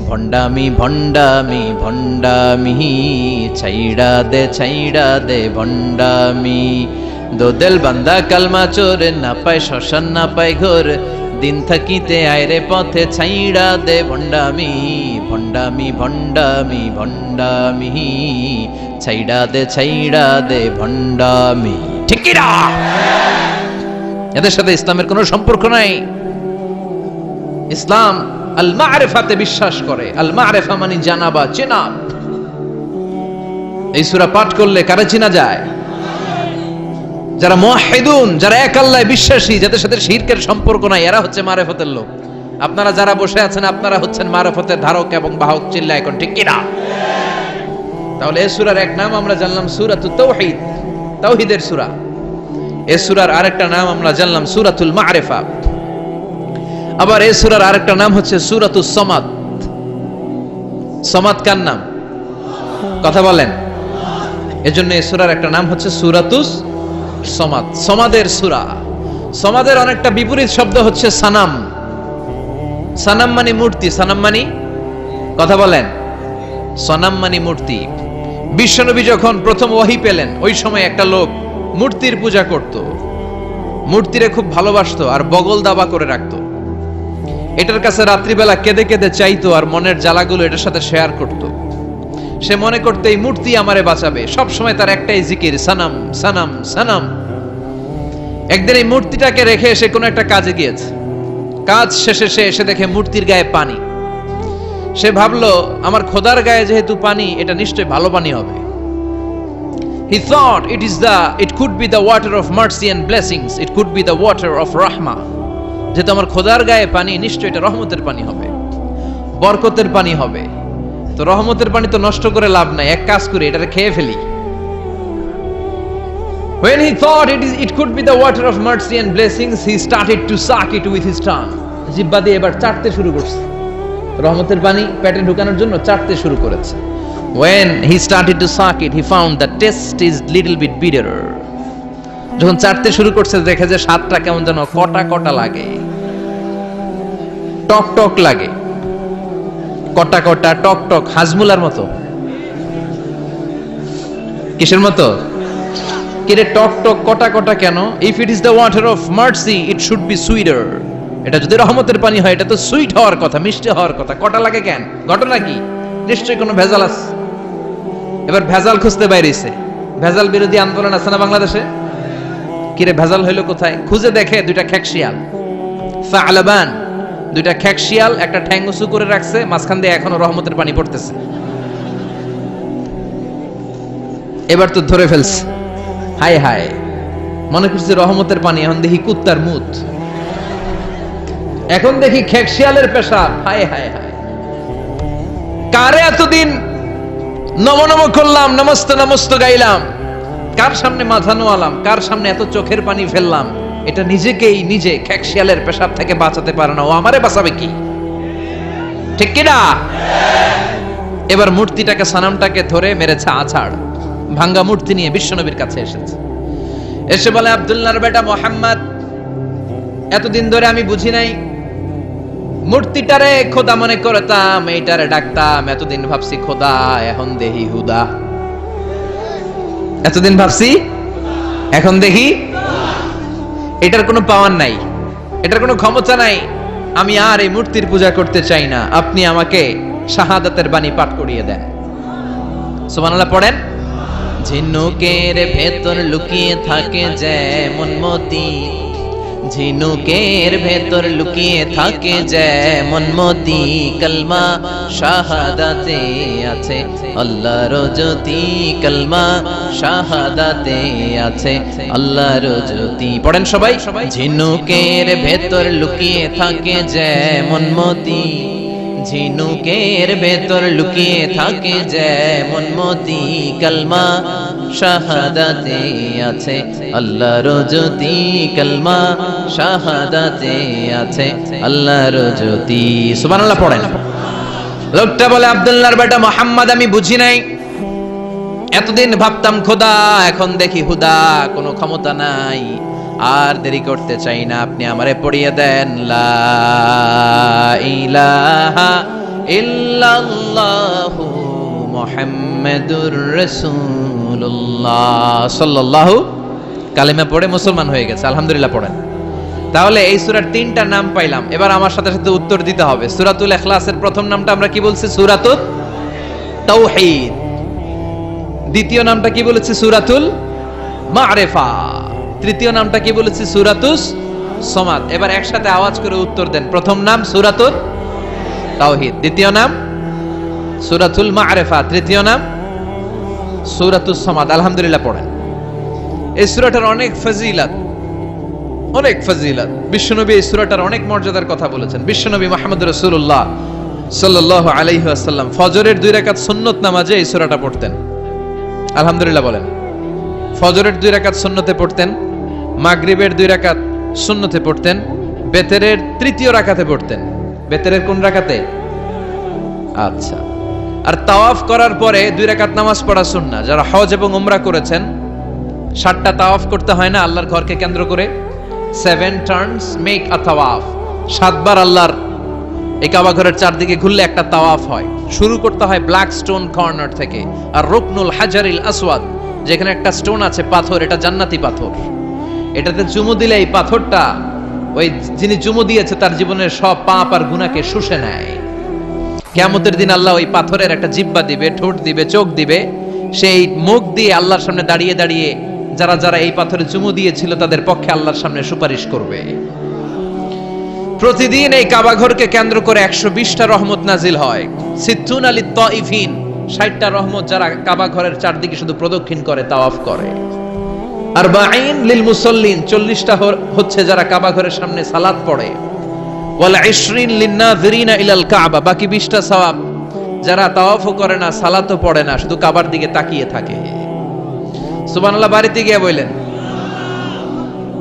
ভণ্ডামি ভণ্ডামি ভণ্ডামি, ছাইড়া দে ভণ্ডামি। দোদেল বান্দা কালমা চোরে, না পায় শ্মশান না পায় ঘোর, দিন থাকিতে আয়রে পথে ছাইড়া দে ভণ্ডামি, ভণ্ডামি ভণ্ডামি ভণ্ডামি, ছাইড়া দে ভণ্ডামি। ঠিক কি না? এদের সাথে ইসলামের কোনো সম্পর্ক নাই। ইসলাম আল মা'রিফাতে বিশ্বাস করে। আল মা'রিফা মানে জানা বা চেনা। এই সূরা পাঠ করলে কারে চেনা যায়? যারা মুওয়াহহিদুন, যারা এক আল্লাহয় বিশ্বাসী, যাদের সাথে শিরকের সম্পর্ক নাই, এরা হচ্ছে মারিফতের লোক। আপনারা যারা বসে আছেন, আপনারা হচ্ছেন মারিফতের ধারক এবং বাহক। চিল্লায় এখন ঠিক কি না? তাহলে এই সূরার এক নাম আমরা জানলাম সূরাতুত তাওহীদ, তাওহীদের সূরা। এই সূরার আরেকটা নাম আমরা জানলাম সূরাতুল মা'রিফা। আবার এই সূরার আরেকটা নাম হচ্ছে সূরাতুস সামাদ। সামাদ কার নাম? কথা বলেন। এজন্য এই সূরার একটা নাম হচ্ছে সূরাতুস সামাদ, সমাদের সূরা। সমাদের অনেকটা বিপরীত শব্দ হচ্ছে সানাম। সানাম মানে মূর্তি। সানাম মানে, কথা বলেন, সনাম মানে মূর্তি। বিশ্বনবী যখন প্রথম ওহী পেলেন, ওই সময় একটা লোক মূর্তির পূজা করত, মূর্তিরে খুব ভালোবাসতো আর বগল দাবা করে রাখতো। এটার কাছে রাত্রিবেলা কেঁদে কেঁদে চাইতো আর মনের জ্বালাগুলো এটার সাথে শেয়ার করত। সে মনে করতে এই মূর্তি আমারে বাঁচাবে। সব সময় তার একটাই জিকির, সানাম সানাম সানাম। একদিন এই মূর্তিটাকে রেখে সে কোনো একটা কাজে গিয়েছে। কাজ শেষে সে এসে দেখে মূর্তির গায়ে পানি। সে ভাবলো আমার খোদার গায়ে যেহেতু পানি, এটা নিশ্চয়ই ভালো পানি হবে। He thought it could be the water of mercy and blessings. It could be the water of rahmah. যেহেতু আমার খোদার গায়ে পানি, নিশ্চয়ই এটা রহমতের পানি হবে, বরকতের পানি হবে। তো রহমতের পানি তো নষ্ট করে লাভ নাই, এক কাজ করি, এটাকে খেয়ে ফেলি। When he thought it could be the water of mercy and blessings, he started to suck it with his tongue. জিহ্বা দিয়ে এবার চাটতে শুরু করছে। রহমতের পানি পেটে ঢুকানোর জন্য চাটতে শুরু করেছে। When he started to suck it, he found the taste is little bit bitter. যখন চাটতে শুরু করছে, দেখে যে স্বাদটা কেমন যেন কটা কটা লাগে, টক টক লাগে, কটা কটা টক টক, হাজমুলার মতো। কিসের মতো? কিরে টক টক কটা কটা কেন? If it is the water of mercy, it should be sweeter. এটা যদি রহমতের পানি হয়, এটা তো সুইট হওয়ার কথা, মিষ্টি হওয়ার কথা। কটা লাগে কেন? ঘটনা কি? নিশ্চয়ই কোনো ভেজাল আছে। এবার ভেজাল খুঁজতে বাইরেছে। ভেজাল বিরোধী আন্দোলন আছে না বাংলাদেশে? কিরে ভেজাল হইলো কোথায়? খুঁজে দেখে দুইটা খেকশিয়াল, সালাবান, দুইটা খেকশিয়াল একটা ঠ্যাং উঁচু করে রাখছে, মাঝখান দিয়ে এখনো রহমতের পানি পড়তেছে। এবার তো ধরে ফেলছে, হায় হায়, মনে করছে রহমতের পানি, এখন দেখি কুত্তার মুত, এখন দেখি খেকশিয়ালের পেশাব, হায় হায় হায়। কারে এতদিন নম নম করলাম, নমস্ত নমস্ত গাইলাম, কার সামনে মাথা নোয়ালাম, কার সামনে এত চোখের পানি ফেললাম, এটা নিজেকেই নিজে খেকশিয়ালের পেশাব থেকে বাঁচাতে পারে না, ও আমারে বাঁচাবে কি? ঠিক কিনা? এবার মূর্তিটাকে, সানামটাকে ধরে মেরেছে আছাড়, ভাঙ্গা মূর্তি নিয়ে বিশ্বনবীর কাছে এসেছে। এসে বলে, আব্দুল্লাহর বেটা মোহাম্মদ, এতদিন ধরে আমি বুঝি নাই, মূর্তিটারে খোদা মনে করতাম, এইটারে ডাকতাম, এতদিন ভাবছি খোদা, এখন দেখি হুদা। এতদিন ভাবছি, এখন দেখি এটার কোনো পাওয়ার নাই, এটার কোনো ক্ষমতা নাই, আমি আর এই মূর্তির পূজা করতে চাই না, আপনি আমাকে শাহাদাতের বাণী পাঠ করিয়ে দেন। সুবহানাল্লাহ পড়েন। ঝিনুকের ভেতর লুকিয়ে থাকে যেমন মতি, ঝিনুকের ভেতর লুকিয়ে থাকে যেমন মতি, কলমা শাহাদাতে আছে আল্লাহর জ্যোতি, কলমা শাহাদাতে আছে আল্লাহর জ্যোতি। পড়েন সবাই। ঝিনুকের ভেতর লুকিয়ে থাকে যেমন মতি, ঝিনুকের ভেতর লুকিয়ে থাকে যেমন মতি, কলমা শাহাদাতে আছে আল্লাহর জ্যোতি, কলমা শাহাদাতে আছে আল্লাহর জ্যোতি। সুবহানাল্লাহ পড়েন। লোকটা বলে, আব্দুল্লাহর বেটা মোহাম্মদ, আমি বুঝি নাই, এতদিন ভাবতাম খোদা, এখন দেখি হুদা, কোনো ক্ষমতা নাই, আর দেরি করতে চাই না, আপনি আমারে পড়িয়ে দেন লা ইলাহা ইল্লাল্লাহু মুহাম্মাদুর রাসূলুল্লাহ সাল্লাল্লাহু, কালিমা পড়ে মুসলমান হয়ে গেছে, আলহামদুলিল্লাহ পড়েন। তাহলে এই সূরার তিনটা নাম পাইলাম, এবার আমার সাথে সাথে উত্তর দিতে হবে। সূরাতুল ইখলাসের প্রথম নামটা আমরা কি বলছি? সূরাতুত তাওহীদ। দ্বিতীয় নামটা কি বলেছি? সূরাতুল মা'রিফা। তৃতীয় নামটা কি বলেছি? সূরাতুস সমাদ। এবার একসাথে আওয়াজ করে উত্তর দেন। প্রথম নাম সূরাতুত তাওহীদ, দ্বিতীয় নাম সূরাতুল মা'রিফা, তৃতীয় নাম সূরাতুস সমাদ। আলহামদুলিল্লাহ পড়েন। এই সূরাটার অনেক ফজিলত, অনেক ফজিলত। বিশ্বনবী এই সূরাটার অনেক মর্যাদার কথা বলেছেন। বিশ্বনবী মুহাম্মদ রাসূলুল্লাহ সাল্লাল্লাহু আলাইহি ওয়াসাল্লাম ফজরের 2 রাকাত সুন্নত নামাজে এই সূরাটা পড়তেন। আলহামদুলিল্লাহ বলেন। ফজরের 2 রাকাত সুন্নতে পড়তেন, মাগরিবের 2 রাকাত সুন্নতে পড়তেন, বেতেরের 3য় রাকাতে পড়তেন। বেতেরের কোন রাকাতে? আচ্ছা। আর তাওয়াফ করার পরে 2 রাকাত নামাজ পড়া সুন্নাহ। যারা হজ এবং উমরা করেছেন, 7টা তাওয়াফ করতে হয় না আল্লাহর ঘরকে কেন্দ্র করে? 7 টার্নস মেক আ তাওয়াফ। 7 বার আল্লাহর এই কাবা ঘরের চারদিকে ঘুরলে একটা তাওয়াফ হয়। শুরু করতে হয় ব্ল্যাক স্টোন কর্নার থেকে, আর রুকনুল হাজারিল আসওয়াদ, যেখানে একটা স্টোন আছে, পাথর, এটা জান্নাতি পাথর। এটাতে চুমু দিলে এই পাথরটা ওই যিনি চুমু দিয়েছে তার জীবনের সব পাপ আর গুনাহকে শুষে নেয়। কিয়ামতের দিন আল্লাহ ওই পাথরের একটা জিহ্বা দিবে, ঠোঁট দিবে, চোখ দিবে, সেই মুখ দিয়ে আল্লাহর সামনে দাঁড়িয়ে দাঁড়িয়ে যারা যারা এই পাথরে চুমু দিয়েছিল তাদের পক্ষে আল্লাহর সামনে সুপারিশ করবে। প্রতিদিন এই কাবা ঘরকে কেন্দ্র করে 120টা রহমত নাজিল হয়। সিত্তুন আলিত তাইফিন, 60টা রহমত যারা কাবা ঘরের চারদিকে শুধু প্রদক্ষিণ করে, তাওয়াফ করে। আর বাঈন লিল মুসাল্লিন, 40টা হচ্ছে যারা কাবা ঘরের সামনে সালাত পড়ে। ওয়াল 20 লিন-নাযিরিনা ইলাল কাবা, বাকি 20টা সওয়াব যারা তাওয়াফও করে না, সালাতও পড়ে না, শুধু কাবার দিকে তাকিয়ে থাকে। সুবহানাল্লাহ বাড়িতে গিয়ে বললেন,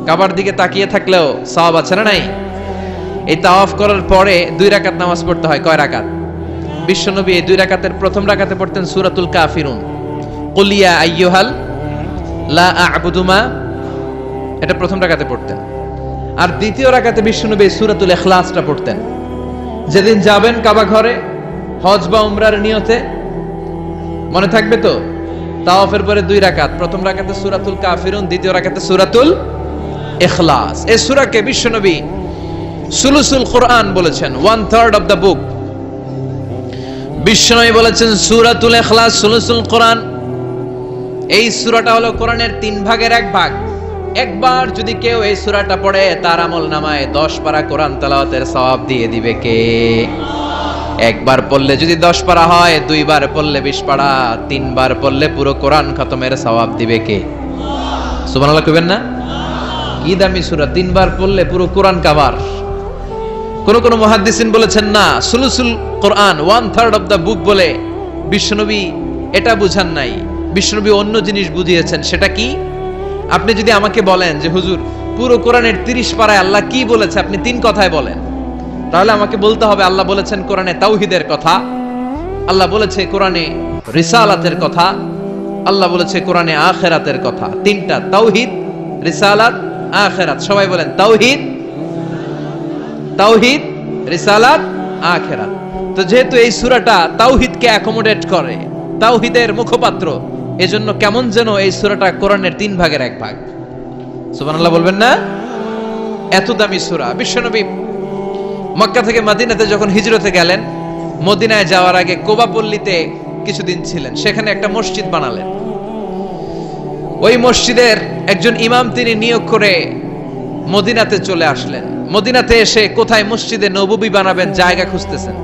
কাবার দিকে তাকিয়ে থাকলেও সওয়াব আছে না নাই? এই তাওয়াফ করার পরে 2 রাকাত নামাজ পড়তে হয়। কয় রাকাত? বিশ্বনবী এই 2 রাকাতের প্রথম রাকাতে পড়তেন সূরাতুল কাফিরুন, কুল ইয়া আইয়ুহাল লা আ'বুদু মা, এটা প্রথম রাকাতে পড়তেন। আর দ্বিতীয় রাকাতে বিশ্বনবী সূরাতুল ইখলাসটা পড়তেন। যেদিন যাবেন কাবা ঘরে হজ বা উমরার নিয়তে, মনে থাকবে তো? তাওয়াফের পরে 2 রাকাত, প্রথম রাকাতে সূরাতুল কাফিরুন, দ্বিতীয় রাকাতে সূরাতুল ইখলাস। এই সূরাকে বিশ্বনবী সুলুসুল কোরআন বলেছেন, 1/3 অফ দ্য বুক। বিশ্বনবী বলেছেন সূরাতুল ইখলাস সুলুসুল কোরআন। এই সূরাটা হলো কোরআনের 3 ভাগের 1 ভাগ। একবার যদি কেউ এই সূরাটা পড়ে তার আমলনামায় 10 পারা কোরআন তেলাওয়াতের সওয়াব দিয়ে দিবে কে? একবার পড়লে যদি 10 পারা হয়, 2 বার পড়লে 20 পারা, 3 বার পড়লে পুরো কোরআন খতমের সওয়াব দিবে কে? সুবহানাল্লাহ কইবেন না? কি দামি সূরা, 3 বার পড়লে পুরো কোরআন কভার। কোন মুহাদ্দিসিন বলেছেন না, সুলুসুল কোরআন, 1/3 অফ দা বুক বলে বিশ্বনবী এটা বুঝান নাই, বিশ্বনবী অন্য জিনিস বুঝিয়েছেন। সেটা কি? আপনি যদি আমাকে বলেন যে হুজুর পুরো কোরআনের 30 পারায় আল্লাহ কি বলেছে, আপনি 3 কথায় বলেন, তাহলে আমাকে বলতে হবে আল্লাহ বলেছেন কোরআনে তাওহীদের কথা, আল্লাহ বলেছে কোরআনে রিসালাতের কথা, আল্লাহ বলেছে কোরআনে আখিরাতের কথা। 3টা, তাওহীদ, রিসালাত, আখিরাত। সবাই বলেন তাওহীদ, তাওহীদ, রিসালাত, আখিরাত। তো যেহেতু এই সূরাটা তাওহীদকে অ্যাকোমোডেট করে, তাওহীদের মুখপাত্র, এজন্য কেমন যেন এই সূরাটা কোরআনের 3 ভাগের 1 ভাগ। সুবহানাল্লাহ বলবেন না? এত দামি সূরা। বিশ্বনবী মক্কা থেকে মদিনাতে যখন হিজরতে গেলেন, মদিনায় যাওয়ার আগে কোবা পল্লীতে কিছুদিন ছিলেন, সেখানে একটা মসজিদ বানালেন। ওই মসজিদের একজন ইমাম তিনি নিয়োগ করে মদিনাতে চলে আসলেন। মদিনাতে এসে কোথায় মসজিদে নববী বানাবেন জায়গা খুঁজতেছেন।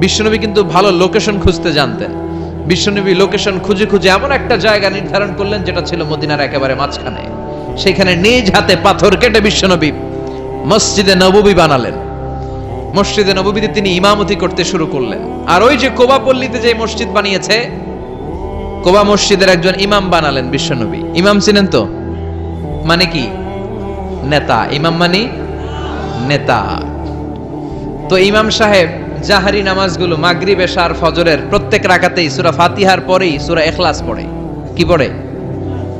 বিশ্বনবী কিন্তু ভালো লোকেশন খুঁজতে জানতেন। বিশ্বনবী লোকেশন খুঁজে খুঁজে এমন একটা জায়গা নির্ধারণ করলেন যেটা ছিল মদিনার একেবারে মাঝখানে। সেখানে নিজ হাতে পাথর কেটে বিশ্বনবী মসজিদে নববী বানালেন। মসজিদে নববীতে তিনি ইমামতি করতে শুরু করলেন। আর ওই যে কোবা পল্লীতে যে মসজিদ বানিয়েছে, কোবা মসজিদের একজন ইমাম বানালেন বিশ্বনবী। ইমাম চিনেন তো? মানে কি? নেতা। ইমাম মানে নেতা। তো ইমাম সাহেব জাহারি নামাজগুলো মাগরিব, এশা আর ফজরের প্রত্যেক রাকাতেই সূরা ফাতিহার পরেই সূরা ইখলাস পড়ে। কি পড়ে?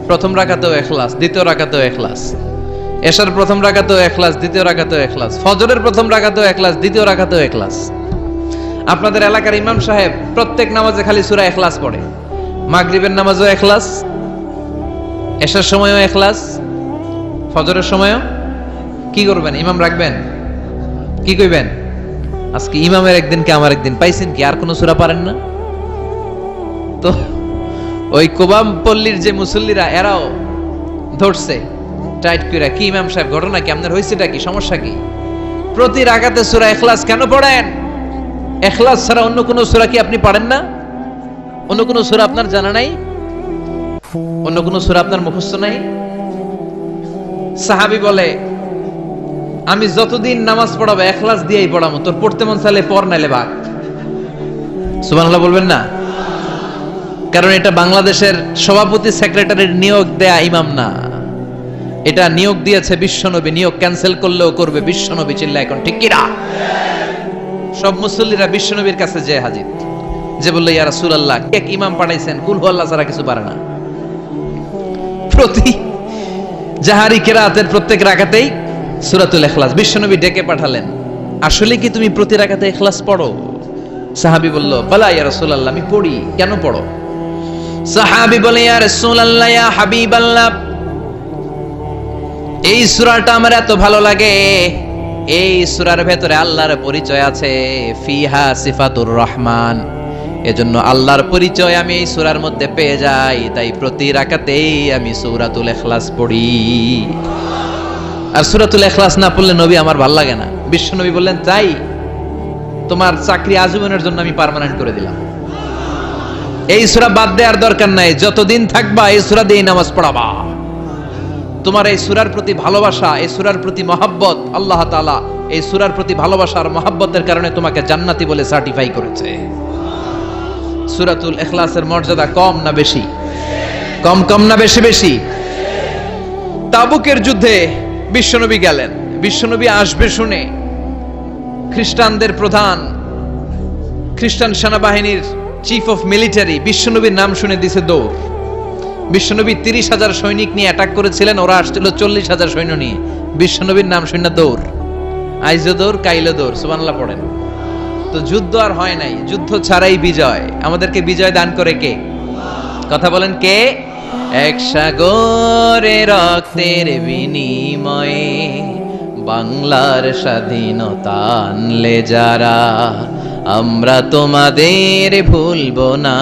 প্রথম রাকাতেও ইখলাস, দ্বিতীয় রাকাতেও ইখলাস, এশার প্রথম রাকাতেও ইখলাস, দ্বিতীয় রাকাতেও ইখলাস, ফজরের প্রথম রাকাতেও ইখলাস, দ্বিতীয় রাকাতেও ইখলাস। আপনাদের এলাকার ইমাম সাহেব প্রত্যেক নামাজে খালি সূরা ইখলাস পড়ে। মাগরিবের নামাজও ইখলাস, এশার সময়ও ইখলাস, ফজরের সময়ও। কি করবেন? ইমাম রাখবেন? কি কইবেন? আজকে ইমামের একদিন কি আমার একদিন, পাইছেন কি? আর কোন সূরা পারেন না? তো ওই কোবাম পল্লীর যে মুসল্লিরা, এরাও ধরছে টাইট কইরা, কি ইমাম সাহেব ঘটনা কি, আপনার হইছেটা কি, সমস্যা কি? প্রতি রাকাতে সূরা ইখলাস কেন পড়েন? ইখলাস ছাড়া অন্য কোন সূরা কি আপনি পারেন না? অন্য কোন সূরা আপনার জানা নাই? অন্য কোন সূরা আপনার মুখস্থ নাই? সাহাবী বলে, আমি যতদিন নামাজ পড়াবো ইখলাস দিয়েই পড়াবো, তোর পড়তে মন চাইলে পড়, নাইলে ভাগ। সুবহানাল্লাহ বলবেন না? কারণ এটা বাংলাদেশের সভাপতি সেক্রেটারির নিয়োগ দেয়া ইমাম না, এটা নিয়োগ দিয়েছে বিশ্বনবী। নিয়োগ ক্যান্সেল করলেও করবে বিশ্বনবী। চিল্লা এখন ঠিক কিনা? সব মুসল্লিরা বিশ্বনবীর কাছে যে হাজির, যে বলল ইয়া রাসূলুল্লাহ, এক ইমাম পাঠাইছেন, কুল হুয়াল্লাহ ছাড়া কিছু পারে না। প্রতি জাহারি কিরাতের প্রত্যেক রাকাতেই সূরাতুল ইখলাস। বিশ্বনবী ডেকে পাঠালেন, আসলে কি তুমি প্রতি রাকাতে ইখলাস পড়ো? সাহাবী বলল, বালা ইয়া রাসূলুল্লাহ, আমি পড়ি। কেন পড়ো? সাহাবী বলে, ইয়া রাসূলুল্লাহ, ইয়া হাবিবাল্লাহ, এই সূরাটা আমার এত ভালো লাগে, এই সূরার ভেতরে আল্লাহর পরিচয় আছে, ফিহা সিফাতুর রহমান। এজন্য আল্লাহর পরিচয় আমি এই সূরার মধ্যে পেয়ে যাই, তাই প্রতি রাকাতেই আমি সূরাতুল ইখলাস পড়ি। আর সূরাতুল ইখলাস না পড়লে নবী আমার ভাল লাগে না। বিশ্বনবী বললেন, তাই তোমার চাকরি আজীবনের জন্য আমি পার্মানেন্ট করে দিলাম। এই সূরা বাদ দেওয়ার দরকার নাই, যতদিন থাকবা এই সূরা দিয়ে নামাজ পড়াবা। তোমার এই সূরার প্রতি ভালোবাসা, এই সূরার প্রতি মহব্বত, আল্লাহ তাআলা এই সূরার প্রতি ভালোবাসার মহব্বতের কারণে তোমাকে জান্নাতি বলে সার্টিফাই করেছে। সূরাতুল ইখলাসের মর্যাদা কম না বেশি? কম কম না বেশি বেশি? তাবুকের যুদ্ধে বিশ্বনবী গেলেন। বিশ্বনবী আসবে শুনে খ্রিস্টানদের প্রধান, খ্রিস্টান সেনাবাহিনীর চিফ অফ মিলিটারি বিশ্বনবীর নাম শুনে দিছে দৌড়। বিশ্বনবী 30,000 সৈনিক নিয়ে অ্যাটাক করেছিলেন, ওরা আসছিল 40,000 সৈন্য নিয়ে। বিশ্বনবীর নাম শুনে দৌড়। আইজো দৌড়, কাইলো দৌড়। সুবহানাল্লাহ পড়েন। তো যুদ্ধ আর হয় নাই, যুদ্ধ ছাড়াই বিজয়। আমাদেরকে বিজয় দান করে কে? কথা বলেন কে? এক সাগরে রক্তের বিনিময়ে বাংলার স্বাধীনতা আনলে যারা, আমরা তোমাদের ভুলবো না,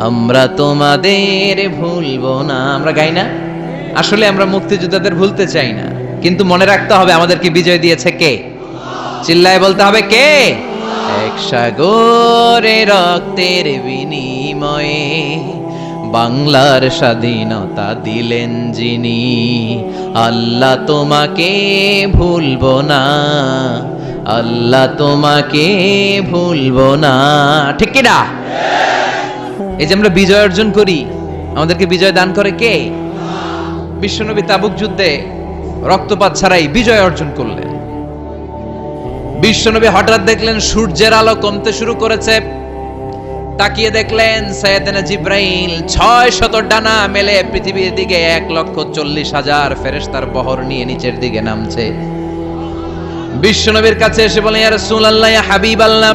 আমরা তোমাদের ভুলবো না। আমরা গাই না? আসলে আমরা মুক্তিযোদ্ধাদের ভুলতে চাই না, কিন্তু মনে রাখতে হবে আমাদেরকে বিজয় দিয়েছে কে। চিল্লায় বলতে হবে কে। এক সাগরে রক্তের বিনিময়ে বাংলার স্বাধীনতা দিলেন যিনি, আল্লাহ তোমাকে ভুলবো না, আল্লাহ তোমাকে ভুলবো না। ঠিক কি না? এই যে আমরা বিজয় অর্জন করি, আমাদেরকে বিজয় দান করে কে? বিশ্বনবী তাবুক যুদ্ধে রক্তপাত ছাড়াই বিজয় অর্জন করলেন। বিশ্বনবী হঠাৎ দেখলেন সূর্যের আলো কমতে শুরু করেছে। তাকিয়ে দেখলেন সাইয়েদনা জিব্রাইল 600 ডানা মেলে পৃথিবীর দিকে 1,40,000 ফেরেশতার বহর নিয়ে নিচের দিকে নামছে। বিশ্বনবীর কাছে এসে বলেন, ইয়া রাসূলুল্লাহ, ইয়া হাবিবাল্লাহ,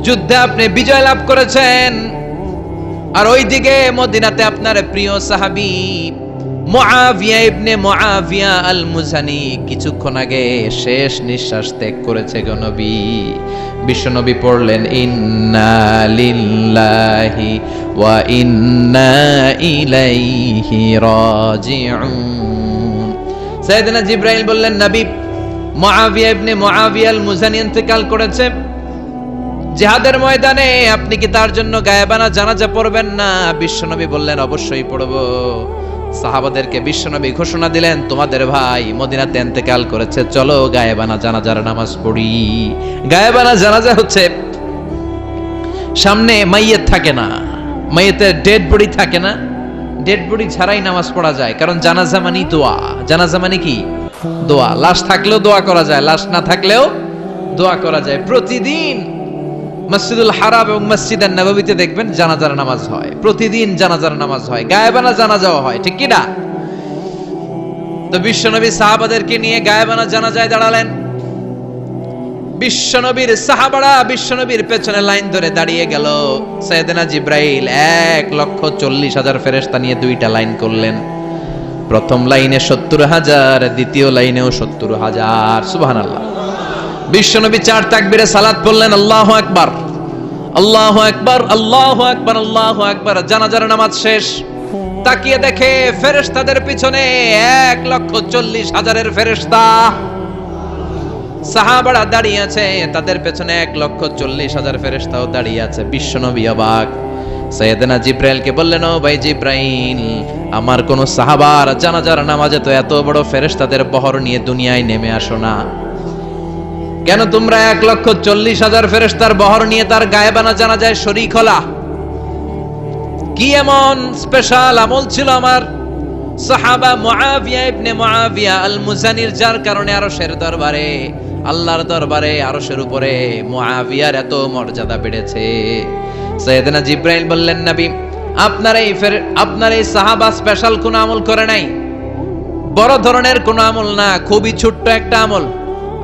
যুদ্ধে আপনি বিজয় লাভ করেছেন, আর ওইদিকে মদিনাতে আপনার প্রিয় সাহাবী মুআবিয়া ইবনে মুআবিয়া আল মুজানি কিছুক্ষণ আগে শেষ নিঃশ্বাস ত্যাগ করেছে গো নবী। বিশ্বনবী পড়লেন, ইন্না লিল্লাহি ওয়া ইন্না ইলাইহি রাজিউন। সাইয়েদনা জিবরাইল বললেন, নবী, মুআবিয়া ইবনে মুআবিয়া আল মুজানি ইন্তেকাল করেছে জিহাদের ময়দানে, আপনি কি তার জন্য গায়েবানা জানাজা পড়বেন না? বিশ্বনবী বললেন, অবশ্যই পড়ব। সাহাবাদেরকে বিশ্বনবী ঘোষণা দিলেন, তোমাদের ভাই মদিনাতে ইন্তেকাল করেছে, চলো গায়েবানা জানাজার নামাজ পড়ি। গায়েবানা জানাজা হচ্ছে সামনে মাইয়িত থাকে না, মাইয়িতের ডেড বডি থাকে না, ডেড বডি ছাড়াই নামাজ পড়া যায়, কারণ জানাজা মানে দোয়া। জানাজা মানে কি? দোয়া। লাশ থাকলেও দোয়া করা যায়, লাশ না থাকলেও দোয়া করা যায়। প্রতিদিন মসজিদুল হারাম এবং মসজিদুন নববীতে দেখবেন জানাজার নামাজ হয়, প্রতিদিন জানাজার নামাজ হয়, গায়েবানা জানাজাও হয়। ঠিক কি না? তো বিশ্বনবী সাহাবাদেরকে নিয়ে গায়েবানা জানাজায় দাঁড়ালেন। বিশ্বনবীর সাহাবারা বিশ্বনবীর পেছনে লাইন ধরে দাঁড়িয়ে গেল। সাইয়েদনা জিবরাইল 1,40,000 ফেরেশতা নিয়ে দুইটা লাইন করলেন। প্রথম লাইনে 70,000, দ্বিতীয় লাইনেও 70,000। সুবহানাল্লাহ। বিশ্বনবী 4 তাকবীরে সালাত পড়লেন, আল্লাহু আকবার, আল্লাহু আকবার, আল্লাহু আকবার, আল্লাহু আকবার। জানাজার নামাজ শেষ। তাকিয়ে দেখে ফেরেশতাদের পিছনে 1,40,000 ফেরেশতা। সাহাবারা দাঁড়িয়ে আছে, তাদের পেছনে 1,40,000 ফেরেশতাও দাঁড়িয়ে আছে। বিশ্বনবী অবাক। সাইয়েদনা জিবরাইলকে বললেন, ও ভাই জিবরাইল, আমার কোন সাহাবার জানাজার নামাজে তো এত বড় ফেরেশতাদের বহর নিয়ে দুনিয়ায় নেমে আসো না, কেন তোমরা 1,40,000 ফেরেশতার বহর নিয়ে তার গায়েবানা জানাজায় শরীক হলা? কি এমন স্পেশাল আমল ছিল আমার সাহাবা মুআবিয়া ইবনে মুআবিয়া আল মুজানির, যার কারণে আরশের দরবারে, আল্লাহর দরবারে, আরশের উপরে মুআবিয়ার এত মর্যাদা বেড়েছে? সাইয়েদনা জিবরাইল বললেন, নবী, আপনার এই সাহাবা স্পেশাল কোন আমল করে নাই, বড় ধরনের কোন আমল না, খুবই ছোট্ট একটা আমল।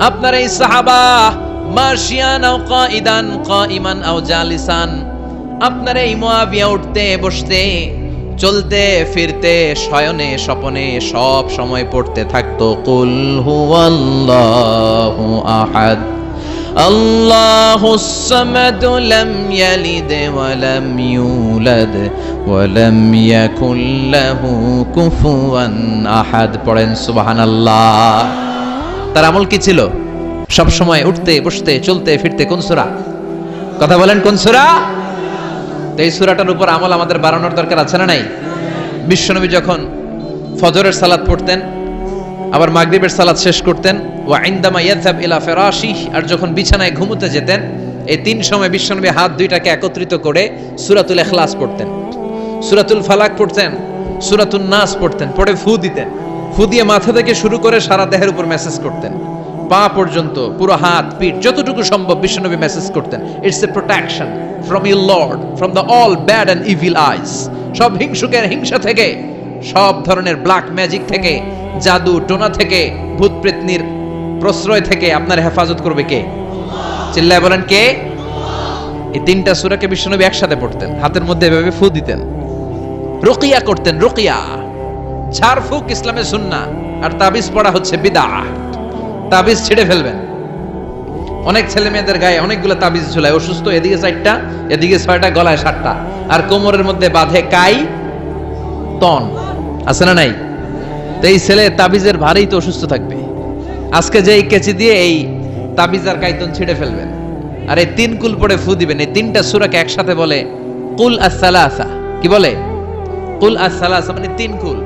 আপনার এই সাহাবা মাশিয়ান আও কাইদান, কাইমান আও জালিসান, আপনার এই মুআবিয়া উঠতে বসতে, চলতে ফিরতে, শয়নে স্বপনে সব সময় পড়তে থাকতো, কুল হুয়াল্লাহু আহাদ, আল্লাহুস সামাদ, লাম ইয়ালিদ ওয়া লাম ইউলাদ ওয়া লাম ইয়াকুল লাহু কুফুয়ান আহাদ। পড়েন সুবহানাল্লাহ। তার আমল কি ছিল? সব সময় উঠতে বসতে চলতে ফিরতে। কোন সূরা? কথা বলেন, কোন সূরা? এই সূরাটার উপর আমল আমাদের বাড়ানোর দরকার আছে না নাই? বিশ্বনবী যখন ফজরের সালাত পড়তেন, আবার মাগরিবের সালাত শেষ করতেন, ওয়া ইনদামা ইয়াযহাব ইলা ফিরাশিহি, আর যখন বিছানায় ঘুমোতে যেতেন, এই 3 সময় বিশ্বনবী হাত দুইটাকে একত্রিত করে সূরাতুল ইখলাস পড়তেন, সূরাতুল ফালাক পড়তেন, সূরাতুন নাস পড়তেন, পড়ে ফু দিতেন। ফু দিয়ে মাথা থেকে শুরু করে সারা দেহের উপর মেসেজ করতেন, পা পর্যন্ত, পুরো হাত পিঠ যতটুকু সম্ভব বিশ্বনবী মেসেজ করতেন। It's a protection from your Lord, from the all bad and evil eyes. সব হিংসুকের হিংসা থেকে, সব ধরনের ব্ল্যাক ম্যাজিক থেকে, জাদু টোনা থেকে, ভূত প্রেতনির প্রশ্রয় থেকে আপনার হেফাজত করবে কে? চিল্লায় বলেন, কে? এই 3টা সূরাকে বিশ্বনবী একসাথে পড়তেন, হাতের মধ্যে এভাবে ফু দিতেন, রুকিয়া করতেন। রুকিয়া, ঝাড়ফুঁক ইসলামে সুন্নাহ, আর তাবিজ পড়া হচ্ছে বিদআহ। তাবিজ ছিঁড়ে ফেলবেন। অনেক ছেলে মেয়েদের গায়ে অনেকগুলো তাবিজ ঝুলায়, অসুস্থ, এদিকে 4টা, এদিকে 6টা, গলায় 7টা। আর কোমরের মধ্যে বাঁধে কাই তন, আছে না নাই? তো এই ছেলে তাবিজের ভারেই তো অসুস্থ থাকবে। আজকে যে এই কেচি দিয়ে এই তাবিজ আর কাইতন ছিঁড়ে ফেলবেন, আর এই 3 কুল পড়ে ফু দিবেন। এই 3টা সূরাকে একসাথে বলে কুল আস-সালাসা। কি বলে? কুল আস-সালাসা মানে 3 কুল।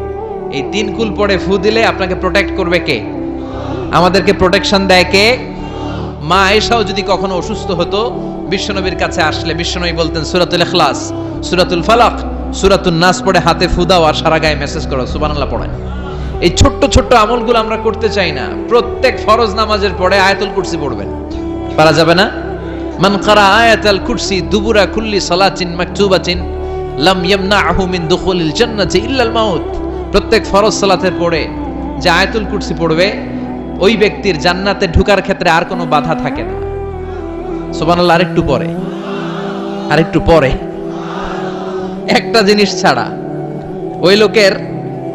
এই 3 কুল পড়ে ফু দিলে আপনাকে প্রোটেক্ট করবে কে? আমাদেরকে প্রোটেকশন দেয় কে? মা আয়েশাও যদি কখনো অসুস্থ হতো, বিশ্বনবীর কাছে আসলে বিশ্বনবী বলতেন সূরাতুল ইখলাস, সূরাতুল ফালাক, সূরাতুন নাস পড়ে হাতে ফু দাও আর সারা গায়ে মেসেজ করো, সুবহানাল্লাহ পড়েন। এই ছোট্ট ছোট্ট আমলগুলো আমরা করতে চাই না। প্রত্যেক ফরজ নামাজের পরে আয়াতুল কুরসি পড়বেন, পারা যাবে না? মান ক্বারা আয়াতুল কুরসি দুবুরা কুল্লি সালাতিন মাকতুবাতিন লাম ইয়ামনাহু মিন দুখুলিল জান্নাতি ইল্লাল মাউত। প্রত্যেক ফরজ সালাতের পরে যে আয়াতুল কুরসি পড়বে, ওই ব্যক্তির জান্নাতে ঢোকার ক্ষেত্রে আর কোনো বাধা থাকে না। সুবহানাল্লাহ। আরেকটু পরে একটা জিনিস ছাড়া ওই লোকের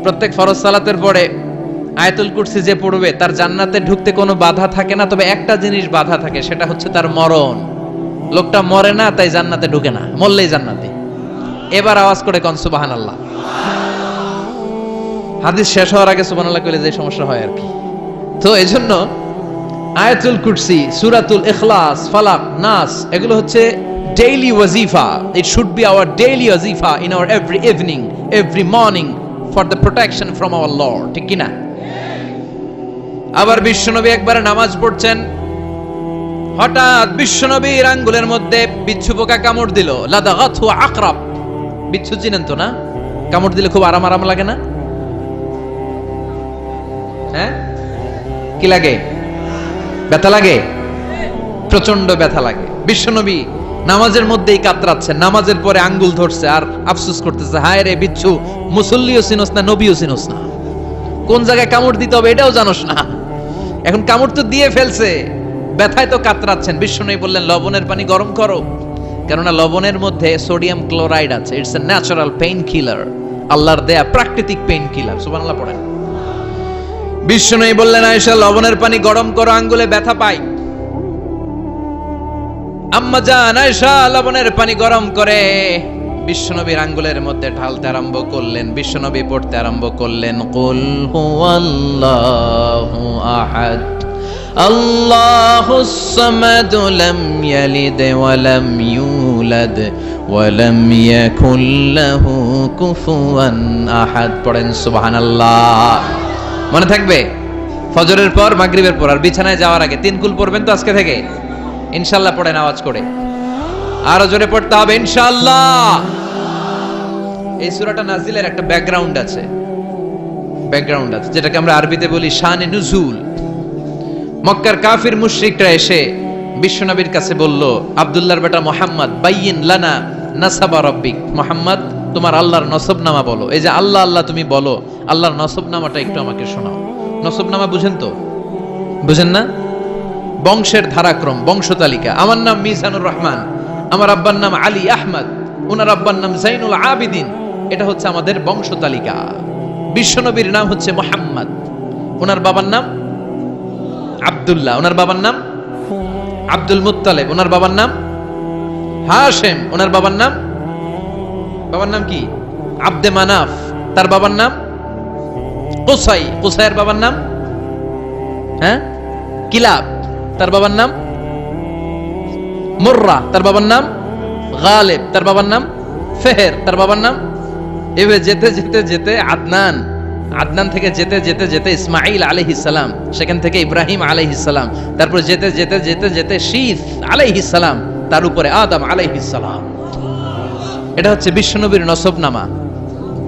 প্রত্যেক ফরজ সালাতের পরে আয়াতুল কুরসি যে পড়বে, তার জান্নাতে ঢুকতে কোনো বাধা থাকে না। তবে একটা জিনিস বাধা থাকে, সেটা হচ্ছে তার মরণ। লোকটা মরে না, তাই জান্নাতে ঢুকে না, মরলেই জান্নাতে। এবার আওয়াজ করে কোন সুবহানাল্লাহ। হাদিস শেষ হওয়ার আগে সুবহানাল্লাহ কইলে যে সমস্যা হয় আর কি। তো এজন্য আয়াতুল কুরসি, সূরাতুল ইখলাস, ফালাক, নাস এগুলো হচ্ছে ডেইলি ওয়াজিফা। It should be our daily ওয়াজিফা in our every evening, every morning for the protection from our Lord. ঠিক কি না? আবার বিশ্বনবী একবার নামাজ পড়ছেন, হঠাৎ বিশ্বনবীর আঙ্গুলের মধ্যে বিচ্ছু পোকা কামড় দিল। লাদাগাতহু আকরাব। বিচ্ছু চিনেন তো না? কামড় দিলে খুব আরাম আরাম লাগে না? হ্যাঁ, কি লাগে? ব্যথা লাগে, প্রচন্ড ব্যথা লাগে। বিশ্বনবী নামাজের মধ্যেই কাতরাচ্ছেন, নামাজের পরে আঙ্গুল ধরছে আর আফসোস করতেছে, হায় রে বিচ্ছু, মুসল্লিও চিনোস না, নবীও চিনোস না, কোন জায়গায় কামড় দিতে হবে এটাও জানোস না, এখন কামড় তো দিয়ে ফেলছে, ব্যথায় তো কাতরাচ্ছেন। বিশ্বনবী বললেন লবণের পানি গরম করো, কেননা লবণের মধ্যে সোডিয়াম ক্লোরাইড আছে। It's a natural pain killer, আল্লাহর দেয়া প্রাকৃতিক পেইন কিলার। সুবহানাল্লাহ পড়েন। বিশ্বনবী বললেন আয়েশা লবণের পানি গরম করো, আঙ্গুলে ব্যথা পাই। আম্মা জান আয়েশা লবণের পানি গরম করে বিশ্বনবীর আঙ্গুলের মধ্যে ঢালতে আরম্ভ করলেন। বিশ্বনবী পড়তে আরম্ভ করলেন কুল হুয়াল্লাহু আহাদ আল্লাহুস সামাদ লাম ইয়ালিদ ওয়া লাম ইউলাদ ওয়া লাম ইয়াকুল লাহু কুফুয়ান আহাদ। পড়েন সুবহানাল্লাহ। মনে থাকবে? ফজরের পর, মাগরিবের পর আর বিছানায় যাওয়ার আগে 3 কুল পড়বেন তো আজকে থেকে ইনশাআল্লাহ। পড়েন আওয়াজ করে, আরো জোরে পড়তে হবে ইনশাআল্লাহ। এই সূরাটা নাজিলের একটা ব্যাকগ্রাউন্ড আছে, যেটাকে আমরা আরবিতে বলি শানে নুজুল। মক্কার কাফির মুশরিকরা এসে বিশ্বনবীর কাছে বলল, আব্দুল্লাহর বেটা মুহাম্মদ, বাইয়িন লানা নাসাবা রাব্বিক। মুহাম্মদ, তোমার আল্লাহর নসবনামা বলো। এই যে আল্লাহ আল্লাহ তুমি বলো, আল্লাহর নসবনামাটা একটু আমাকে শোনাও। নসবনামা বুঝেন তো? বুঝেন না? বংশের ধারাক্রম, বংশ তালিকা। আমার নাম মিজানুর রহমান, আমার আব্বার নাম আলী আহমদ, ওনার আব্বার নাম জাইনুল আবিদিন। এটা হচ্ছে আমাদের বংশ তালিকা। বিশ্বনবীর নাম হচ্ছে মুহাম্মদ, ওনার বাবার নাম আব্দুল্লাহ, ওনার বাবার নাম আব্দুল মুত্তালিব, ওনার বাবার নাম হাশেম, ওনার বাবার নাম কি? আব্দে মানাফ। তার বাবার নাম কুসাই, কুসাইয়ের বাবার নাম কিলাব। তার বাবার নাম মুররা, তার বাবার নাম গালিব, তার বাবার নাম ফেহের, তার বাবার নাম। এভাবে যেতে যেতে যেতে আদনান, আদনান থেকে যেতে যেতে যেতে ইসমাইল আলাইহিস সালাম, সেখান থেকে ইব্রাহিম আলাইহিস সালাম, তারপর যেতে যেতে যেতে যেতে শীস আলাইহিস সালাম, তার উপরে আদম আলাইহিস সালাম। এটা হচ্ছে বিশ্বনবীর নসবনামা,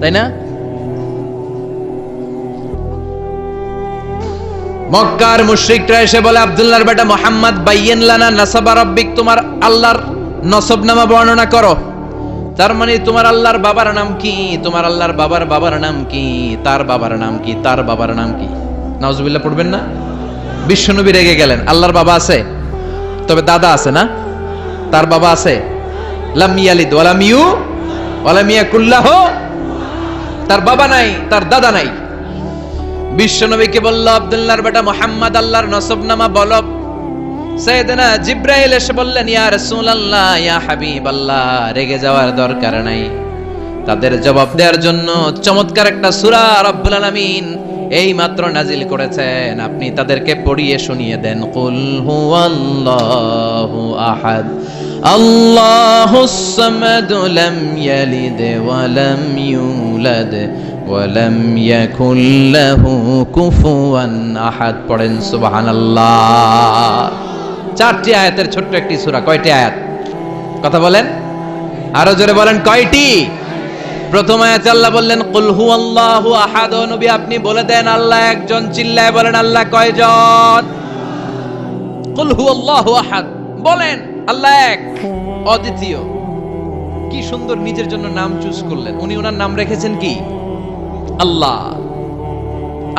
তাই না? মক্কার মুশরিকরা এসে বলে, আব্দুল্লাহর বেটা মুহাম্মদ, বাইয়িন লানা নাসাবা রাব্বিক, তোমার আল্লাহর নসবনামা বর্ণনা করো। তার মানে তোমার আল্লাহর বাবার নাম কি, তোমার আল্লাহর বাবার নাম কি, তার বাবার নাম কি, তার বাবার নাম কি? নাউজুবিল্লাহ পড়বেন না? বিশ্বনবী রেগে গেলেন। আল্লাহর বাবা আছে, তবে দাদা আছে না? তার বাবা আছে? লাম ইয়ালিদ ওয়া লাম ইউ ওয়া লাম ইয়াকুল লাহু, তার বাবা নাই, তার দাদা নাই। বিশ্বনবীকে বলল, আব্দুল্লাহর বেটা মুহাম্মদ, আল্লাহর নসবনামা বলো। সাইয়েদনা জিব্রাইল এসে বললেন, ইয়া রাসূলুল্লাহ, ইয়া হাবিবাল্লাহ, রেগে যাওয়ার দরকার নাই। তাদের জবাব দেওয়ার জন্য চমৎকার একটা সূরা রব্বুল আলামিন এই মাত্র নাজিল করেছেন, আপনি তাদেরকে পড়িয়ে শুনিয়ে দেন। কুল হুয়াল্লাহু আহাদ, আল্লাহুস সামাদ, লাম ইয়ালিদ ওয়া লাম ইউলাদ ওয়া লাম ইয়াকুল লাহু কুফুয়ান আহাদ। পড়েন সুবহানাল্লাহ। 4টি আয়াতের ছোট্ট একটি সূরা। কয়টি আয়াত? কথা বলেন, আরো জোরে বলেন, কয়টি? প্রথম আয়াতে আল্লাহ বললেন কুল হুয়াল্লাহু আহাদ। নবী আপনি বলে দেন আল্লাহ একজন। চিল্লায় বলেন আল্লাহ কয়জন? কুল হুয়াল্লাহু আহাদ, বলেন আল্লাহ এক, অদ্বিতীয়। কি সুন্দর নিজের জন্য নাম চুজ করলেন উনি। ওনার নাম রেখেছেন কি? আল্লাহ।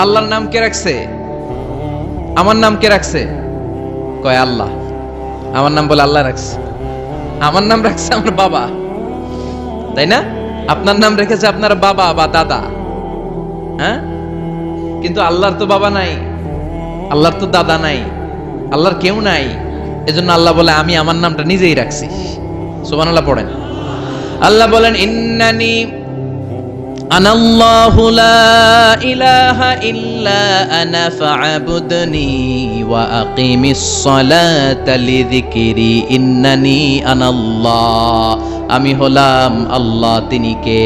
আল্লাহর নাম কে রাখছে? আমার নাম কে রাখছে? কয় আল্লাহ। আমার নাম বলে আল্লাহ রাখছে। আমার নাম রাখছে আমার বাবা, তাই না? আপনার নাম রেখেছে আপনার বাবা বা দাদা, হ্যাঁ? কিন্তু আল্লাহর তো বাবা নাই, আল্লাহর তো দাদা নাই, আল্লাহর কেউ নাই। এজন্য আল্লাহ বলে আমি আমার নামটা নিজেই রাখছি। সুবহানাল্লাহ পড়েন। আল্লাহ বলেন ইন্নানি আনাল্লাহু লা ইলাহা ইল্লা আনা ফা'বুদনি ওয়া আকিমিস সালাতা লিযিকরি ইন্নানি আনাল্লাহ। আমি হলাম আল্লাহ। তিনি কে?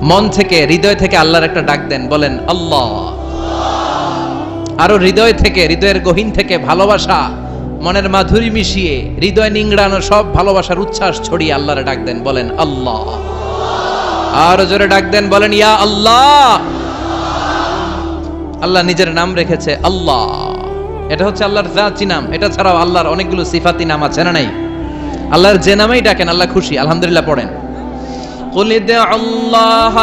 মন থেকে, হৃদয় থেকে আল্লাহর একটা ডাক দেন, বলেন আল্লাহ। আরো হৃদয় থেকে, হৃদয়ের গহীন থেকে ভালোবাসা, মনের মাধুরী মিশিয়ে হৃদয় নিংড়ানো সব ভালোবাসার উচ্ছ্বাস ছড়িয়ে আল্লাহর ডাক দেন, বলেন আল্লাহ। আরো জোরে ডাক দেন, বলেন ইয়া আল্লাহ। আল্লাহ নিজের নাম রেখেছে আল্লাহ। এটা হচ্ছে আল্লাহর জাতি নাম। এটা ছাড়াও আল্লাহর অনেকগুলো সিফাতি নাম আছে, না নাই? আল্লাহর যে নামেই ডাকেন আল্লাহ খুশি। আলহামদুলিল্লাহ পড়েন। কুল ইদউল্লাহ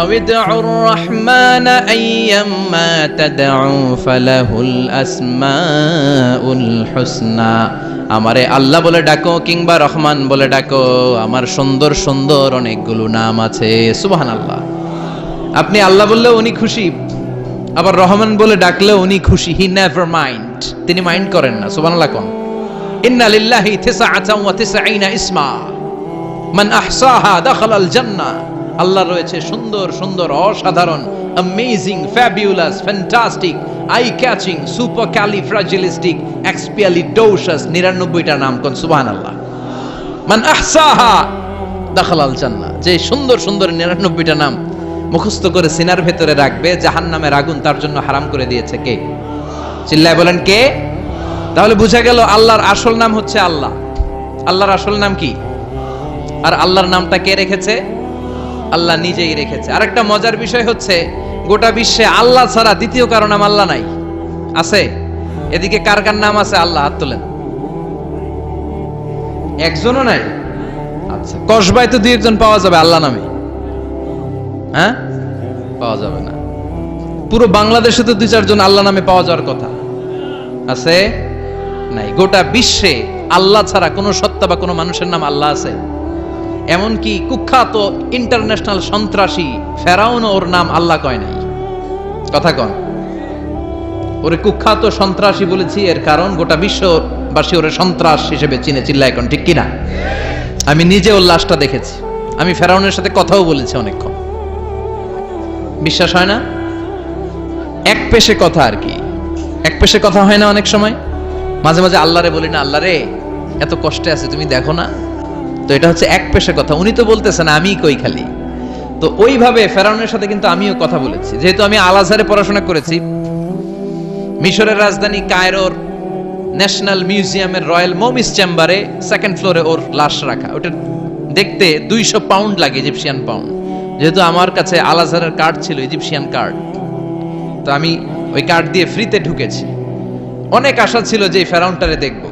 আও ইদউর রাহমান আইয়াম্মা তাদউ ফালাহুল আসমাউল হুসনা। আমারে আল্লাহ বলে ডাকো কিংবা রহমান বলে ডাকো, আমার সুন্দর সুন্দর অনেকগুলো নাম আছে। সুবহানাল্লাহ। আপনি আল্লাহ বললেও উনি খুশি, আবার রহমান বলে ডাকলেও উনি খুশি। হি নেভার মাইন্ড, তিনি মাইন্ড করেন না। সুবহানাল্লাহ কোন। ইন্না লিল্লাহি 99 ইসমা মান আহসাহা দাখালাল জান্নাহ। আল্লাহ রয়েছে সুন্দর সুন্দর, অসাধারণ, amazing, fabulous, fantastic, eye catching, super califragilistic, expialidocious 99টা নাম। কোন সুবহানাল্লাহ। মান আহসাহা দাখালাল জান্নাহ। যে সুন্দর সুন্দর 99টা নাম মুখস্থ করে সিনার ভেতরে রাখবে, জাহান্নামের আগুন তার জন্য হারাম করে দিয়েছে কে? চিল্লায় বলেন কে? তাহলে বুঝা গেল আল্লাহর আসল নাম হচ্ছে আল্লাহ। আল্লাহর আসল নাম কি? আর আল্লাহর নামটা কে রেখেছে? আল্লাহ নিজেই রেখেছে। আরেকটা মজার বিষয় হচ্ছে গোটা বিশ্বে আল্লাহ ছাড়া দ্বিতীয় কারো নাম আল্লাহ নাই। আছে? এদিকে কার কার নাম আছে? আল্লাহ, হাত তোলেন। একজনও নাই? আচ্ছা, কসবায় তো দুই একজন পাওয়া যাবে আল্লাহ নামে, হ্যাঁ? পাওয়া যাবে না। পুরো বাংলাদেশে তো 2-4 জন আল্লাহ নামে পাওয়া যাওয়ার কথা। আছে? নাই। গোটা বিশ্বে আল্লাহ ছাড়া কোনো সত্তা বা কোনো মানুষের নাম আল্লাহ আছে? এমনকি কুখ্যাত ইন্টারন্যাশনাল সন্ত্রাসী ফেরাউন, ওর নাম আল্লাহ কয় নাই। কথা কন। ওরে কুখ্যাত সন্ত্রাসী বলেছি এর কারণ গোটা বিশ্ববাসী ওরে সন্ত্রাস হিসেবে চিনে। চিল্লায় এখন ঠিক কিনা? আমি নিজে ওর লাশটা দেখেছি। আমি ফেরাউনের সাথে কথাও বলেছি অনেকক্ষণ। বিশ্বাস হয় না? এক পেশে কথা আর কি। এক পেশে কথা হয় না অনেক সময়। মাঝে মাঝে আল্লাহরে বলি না, আল্লাহ রে এত কষ্টে আছে তুমি দেখো না। তো এটা হচ্ছে এক পেশে কথা। উনি তো বলতেছেন, আমি কই খালি। তো ওইভাবে ফেরাউনের সাথে কিন্তু আমিও কথা বলেছি। যেহেতু আমি আল আজহারে পড়াশোনা করেছি, মিশরের রাজধানী কায়রোর ন্যাশনাল মিউজিয়ামের রয়্যাল মমিস চেম্বারে 2nd ফ্লোরে ওর লাশ রাখা। ওটা দেখতে 200 পাউন্ড লাগে, ইজিপশিয়ান পাউন্ড। যেহেতু আমার কাছে আল আজহারের কার্ড ছিল, ইজিপশিয়ান কার্ড, তো আমি ওই কার্ড দিয়ে ফ্রিতে ঢুকেছি। অনেক আশা ছিল যে ফেরাউনটারে দেখব।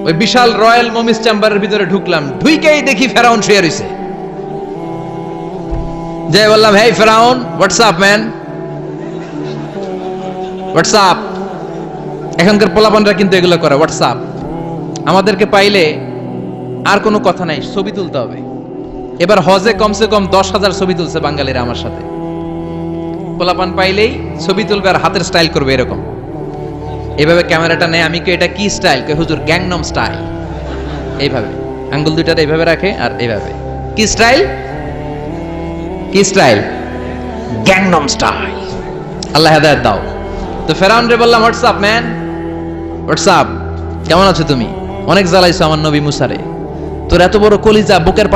ওই বিশাল রয়্যাল মমিস চেম্বারের ভিতরে ঢুকলাম, ঢুকেই দেখি ফেরাউন শুয়ে রইছে। যাই বললাম, হেই ফেরাউন, what's up man, what's up. এখনকার পোলাপানরা কিন্তু এগুলো করে, হোয়াটস আপ। আমাদেরকে পাইলে আর কোনো কথা নাই, ছবি তুলতে হবে। এবার হজে কমসে কম 10,000 ছবি তুলছে বাঙালিরা আমার সাথে। পোলাপান পাইলেই ছবি তুলবে আর হাতের স্টাইল করবে এরকম। এইভাবে ক্যামেরাটা নেয়, আমি কি এটা কি স্টাইল, কই হুজুর গ্যাংনম স্টাইল। এইভাবে আঙ্গুল দুইটা এইভাবে রাখে আর এইভাবে, কি স্টাইল, কি স্টাইল, গ্যাংনম স্টাইল। আল্লাহ হেদায়েত দাও। তো ফেরাউন রে বললাম, হোয়াটসঅ্যাপ ম্যান, হোয়াটসঅ্যাপ, কেমন আছো তুমি? অনেক জ্বালাইছো আমার নবী মুসারে, তোর এত বড় কলিজা বুকের